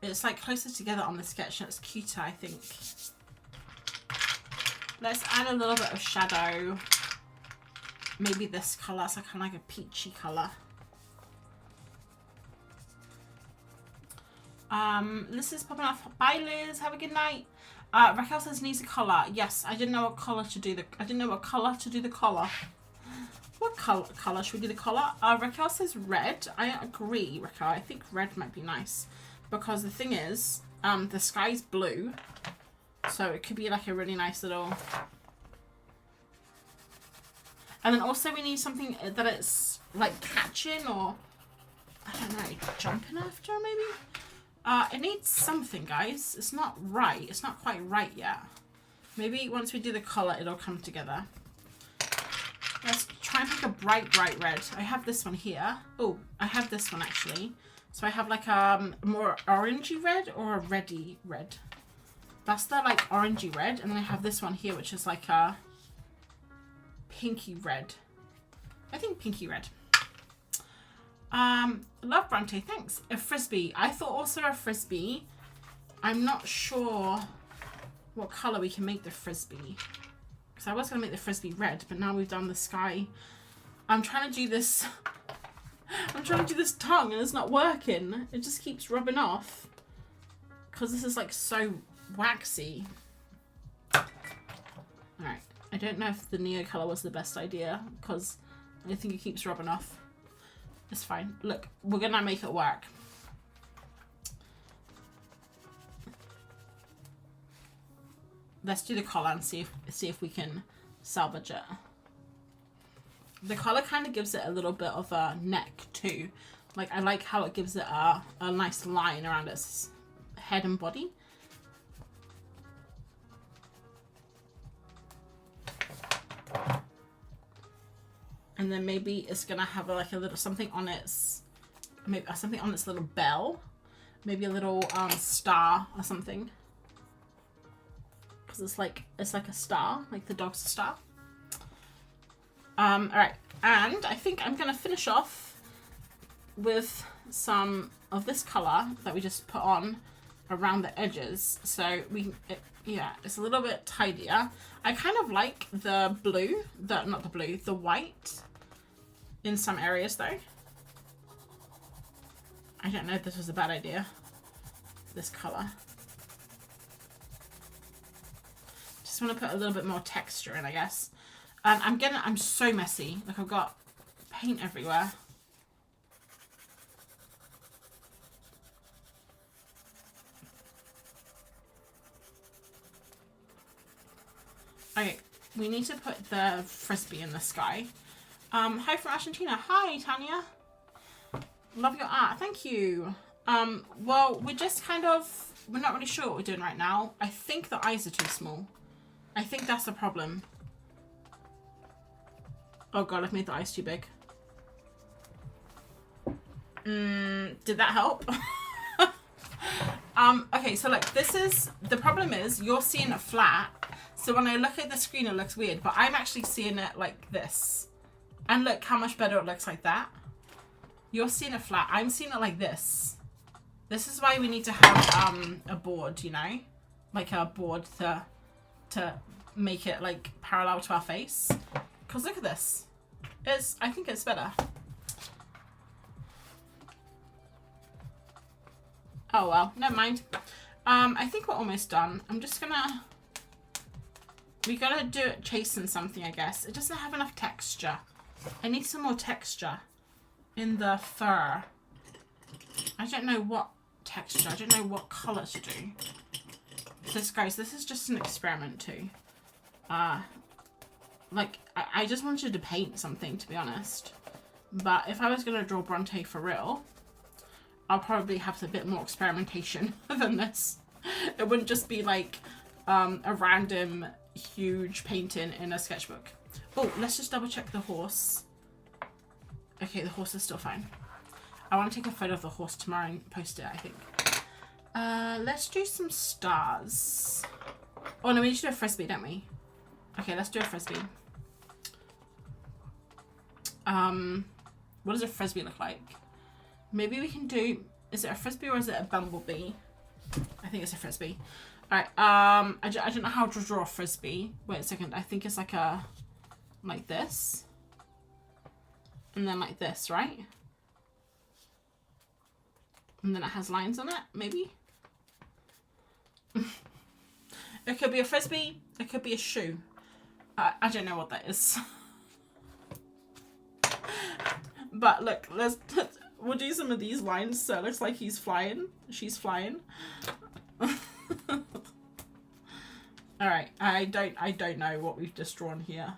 Speaker 1: It's like closer together on the sketch and it's cuter, I think. Let's add a little bit of shadow. Maybe this colour, so kind of like a peachy colour. Liz is popping off. Bye Liz, have a good night. Raquel says needs a colour. Yes, I didn't know what colour to do the collar. What colour should we do the collar? Raquel says red. I agree, Raquel. I think red might be nice because the thing is, the sky's blue, so it could be like a really nice little. And then also we need something that it's like catching or I don't know, jumping after maybe. It needs something, guys. It's not right. It's not quite right yet. Maybe once we do the collar, it'll come together. Let's try and pick a bright red. I have this one here. Oh, I have this one actually. So I have like a more orangey red or a reddy red. That's the like orangey red. And then I have this one here, which is like a pinky red. I think pinky red. Love Bronte, thanks. A frisbee. I thought also a frisbee. I'm not sure what colour we can make the frisbee. Because I was going to make the frisbee red, but now we've done the sky. I'm trying to do this. I'm trying to do this tongue and it's not working. It just keeps rubbing off. Because this is like so waxy. Alright. I don't know if the Neo colour was the best idea. Because I think it keeps rubbing off. It's fine. Look, we're going to make it work. Let's do the collar and see if we can salvage it. The collar kind of gives it a little bit of a neck too. Like I like how it gives it a nice line around its head and body. And then maybe it's gonna have like a little something on its, maybe something on its little bell, maybe a little star or something. Because it's like a star, like the dog's star. All right, and I think I'm gonna finish off with some of this color that we just put on, around the edges, so yeah, it's a little bit tidier. I kind of like the blue, not the blue, the white in some areas though. I don't know if this was a bad idea, this color. Just want to put a little bit more texture in, I guess. I'm so messy. Like, I've got paint everywhere. Okay, we need to put the frisbee in the sky. Hi from Argentina. Hi, Tanya. Love your art. Thank you. Well, we're just we're not really sure what we're doing right now. I think the eyes are too small. I think that's the problem. Oh god, I've made the eyes too big. Did that help? Okay, so like the problem is you're seeing it flat. So when I look at the screen, it looks weird, but I'm actually seeing it like this. And look how much better it looks like that. You're seeing it flat. I'm seeing it like this. This is why we need to have a board, you know? Like a board to make it like parallel to our face. Because look at this. I think it's better. Oh well, never mind. I think we're almost done. I'm just gonna... We gotta do it chasing something, I guess. It doesn't have enough texture. I need some more texture in the fur. I don't know what texture. I don't know what colour to do. Guys, this is just an experiment too. Like, I just wanted to paint something, to be honest. But if I was going to draw Bronte for real, I'll probably have a bit more experimentation than this. It wouldn't just be like a random huge painting in a sketchbook. Oh, let's just double check the horse. Okay, the horse is still fine. I want to take a photo of the horse tomorrow and post it, I think. Let's do some stars. Oh no, we need to do a frisbee, don't we? Okay, let's do a frisbee. What does a frisbee look like? Maybe we can do... Is it a frisbee or is it a bumblebee? I think it's a frisbee. Alright, I don't know how to draw a frisbee. Wait a second, I think it's like a... Like this. And then like this, right? And then it has lines on it, maybe? It could be a frisbee, it could be a shoe. I don't know what that is. But look, we'll do some of these lines so it looks like he's flying. She's flying. Alright, I don't know what we've just drawn here.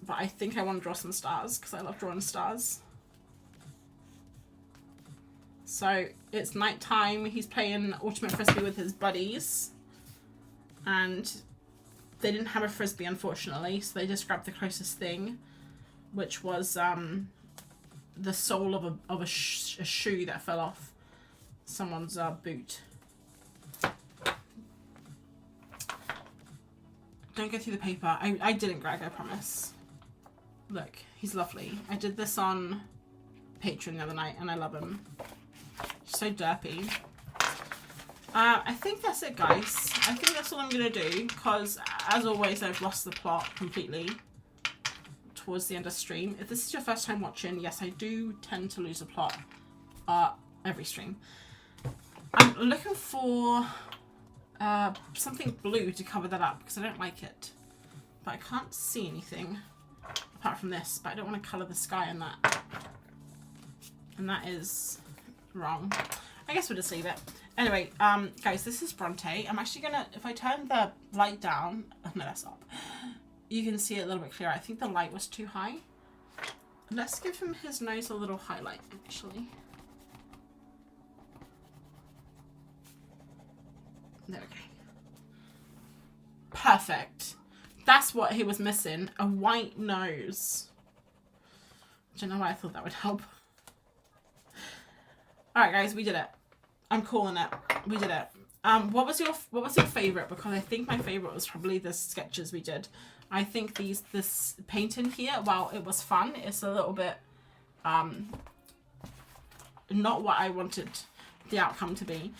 Speaker 1: But I think I want to draw some stars because I love drawing stars. So it's nighttime. He's playing ultimate frisbee with his buddies. And they didn't have a frisbee, unfortunately. So they just grabbed the closest thing, which was the sole of a shoe that fell off someone's boot. Don't go through the paper. I didn't, Greg, I promise. Look, he's lovely. I did this on Patreon the other night and I love him. So derpy. I think that's it, guys. I think that's all I'm going to do because, as always, I've lost the plot completely towards the end of stream. If this is your first time watching, yes, I do tend to lose a plot every stream. I'm looking for something blue to cover that up because I don't like it. But I can't see anything apart from this. But I don't want to colour the sky in that. And that is wrong. I guess we'll just leave it. Anyway, guys, this is Bronte. I'm actually gonna, if I turn the light down, no, that's up. You can see it a little bit clearer. I think the light was too high. Let's give him his nose a little highlight, actually. There we go. Perfect. That's what he was missing. A white nose. I don't know why I thought that would help. Alright guys, we did it. I'm calling it. We did it. What was your favourite? Because I think my favourite was probably the sketches we did. I think this painting here, while it was fun, it's a little bit not what I wanted the outcome to be.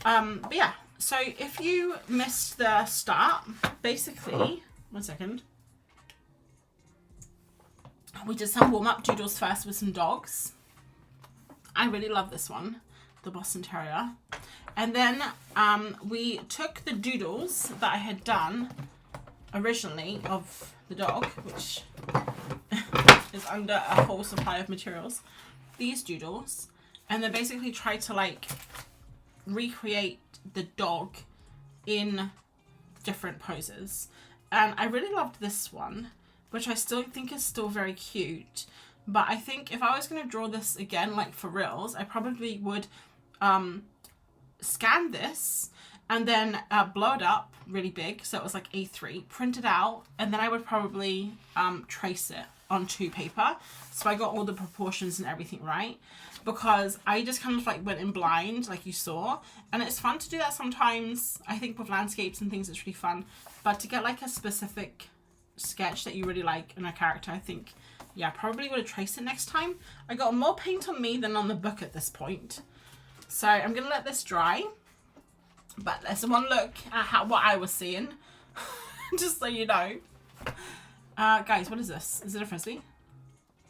Speaker 1: But yeah, so if you missed the start, basically, 1 second. We did some warm-up doodles first with some dogs. I really love this one, the Boston Terrier. And then we took the doodles that I had done originally of the dog, which is under a whole supply of materials. These doodles, and then basically tried to like recreate the dog in different poses. And I really loved this one, which I still think is still very cute. But I think if I was going to draw this again, like for reals, I probably would scan this and then blow it up really big, so it was like A3, print it out, and then I would probably trace it onto paper, so I got all the proportions and everything right, because I just kind of like went in blind, like you saw, and it's fun to do that sometimes. I think with landscapes and things it's really fun, but to get like a specific sketch that you really like in a character, I think, yeah, probably would have traced it next time. I got more paint on me than on the book at this point, so I'm gonna let this dry. But let's one look at what I was seeing, just so you know. Guys, what is this? Is it a frisbee?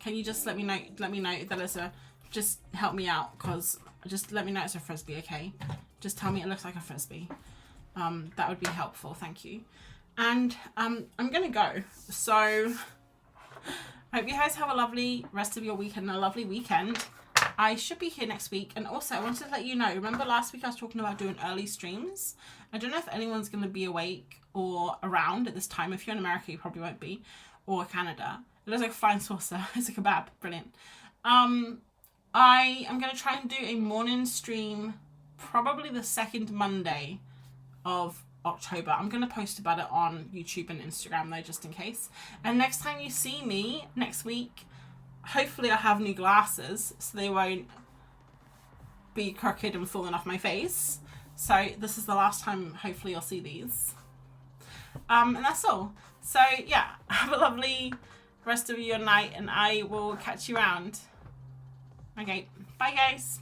Speaker 1: Can you just let me know that it's a, just help me out, cause just let me know it's a frisbee, okay? Just tell me it looks like a frisbee. That would be helpful, thank you. And I'm gonna go. So I hope you guys have a lovely rest of your weekend and a lovely weekend. I should be here next week, and also I wanted to let you know, remember last week I was talking about doing early streams? I don't know if anyone's going to be awake or around at this time. If you're in America, you probably won't be, or Canada. It looks like a fine saucer. It's a kebab. Brilliant. I am going to try and do a morning stream, probably the second Monday of October. I'm going to post about it on YouTube and Instagram though, just in case. And next time you see me, next week, hopefully I have new glasses so they won't be crooked and falling off my face. So this is the last time hopefully you'll see these. And that's all. So yeah, have a lovely rest of your night and I will catch you around. Okay, bye guys.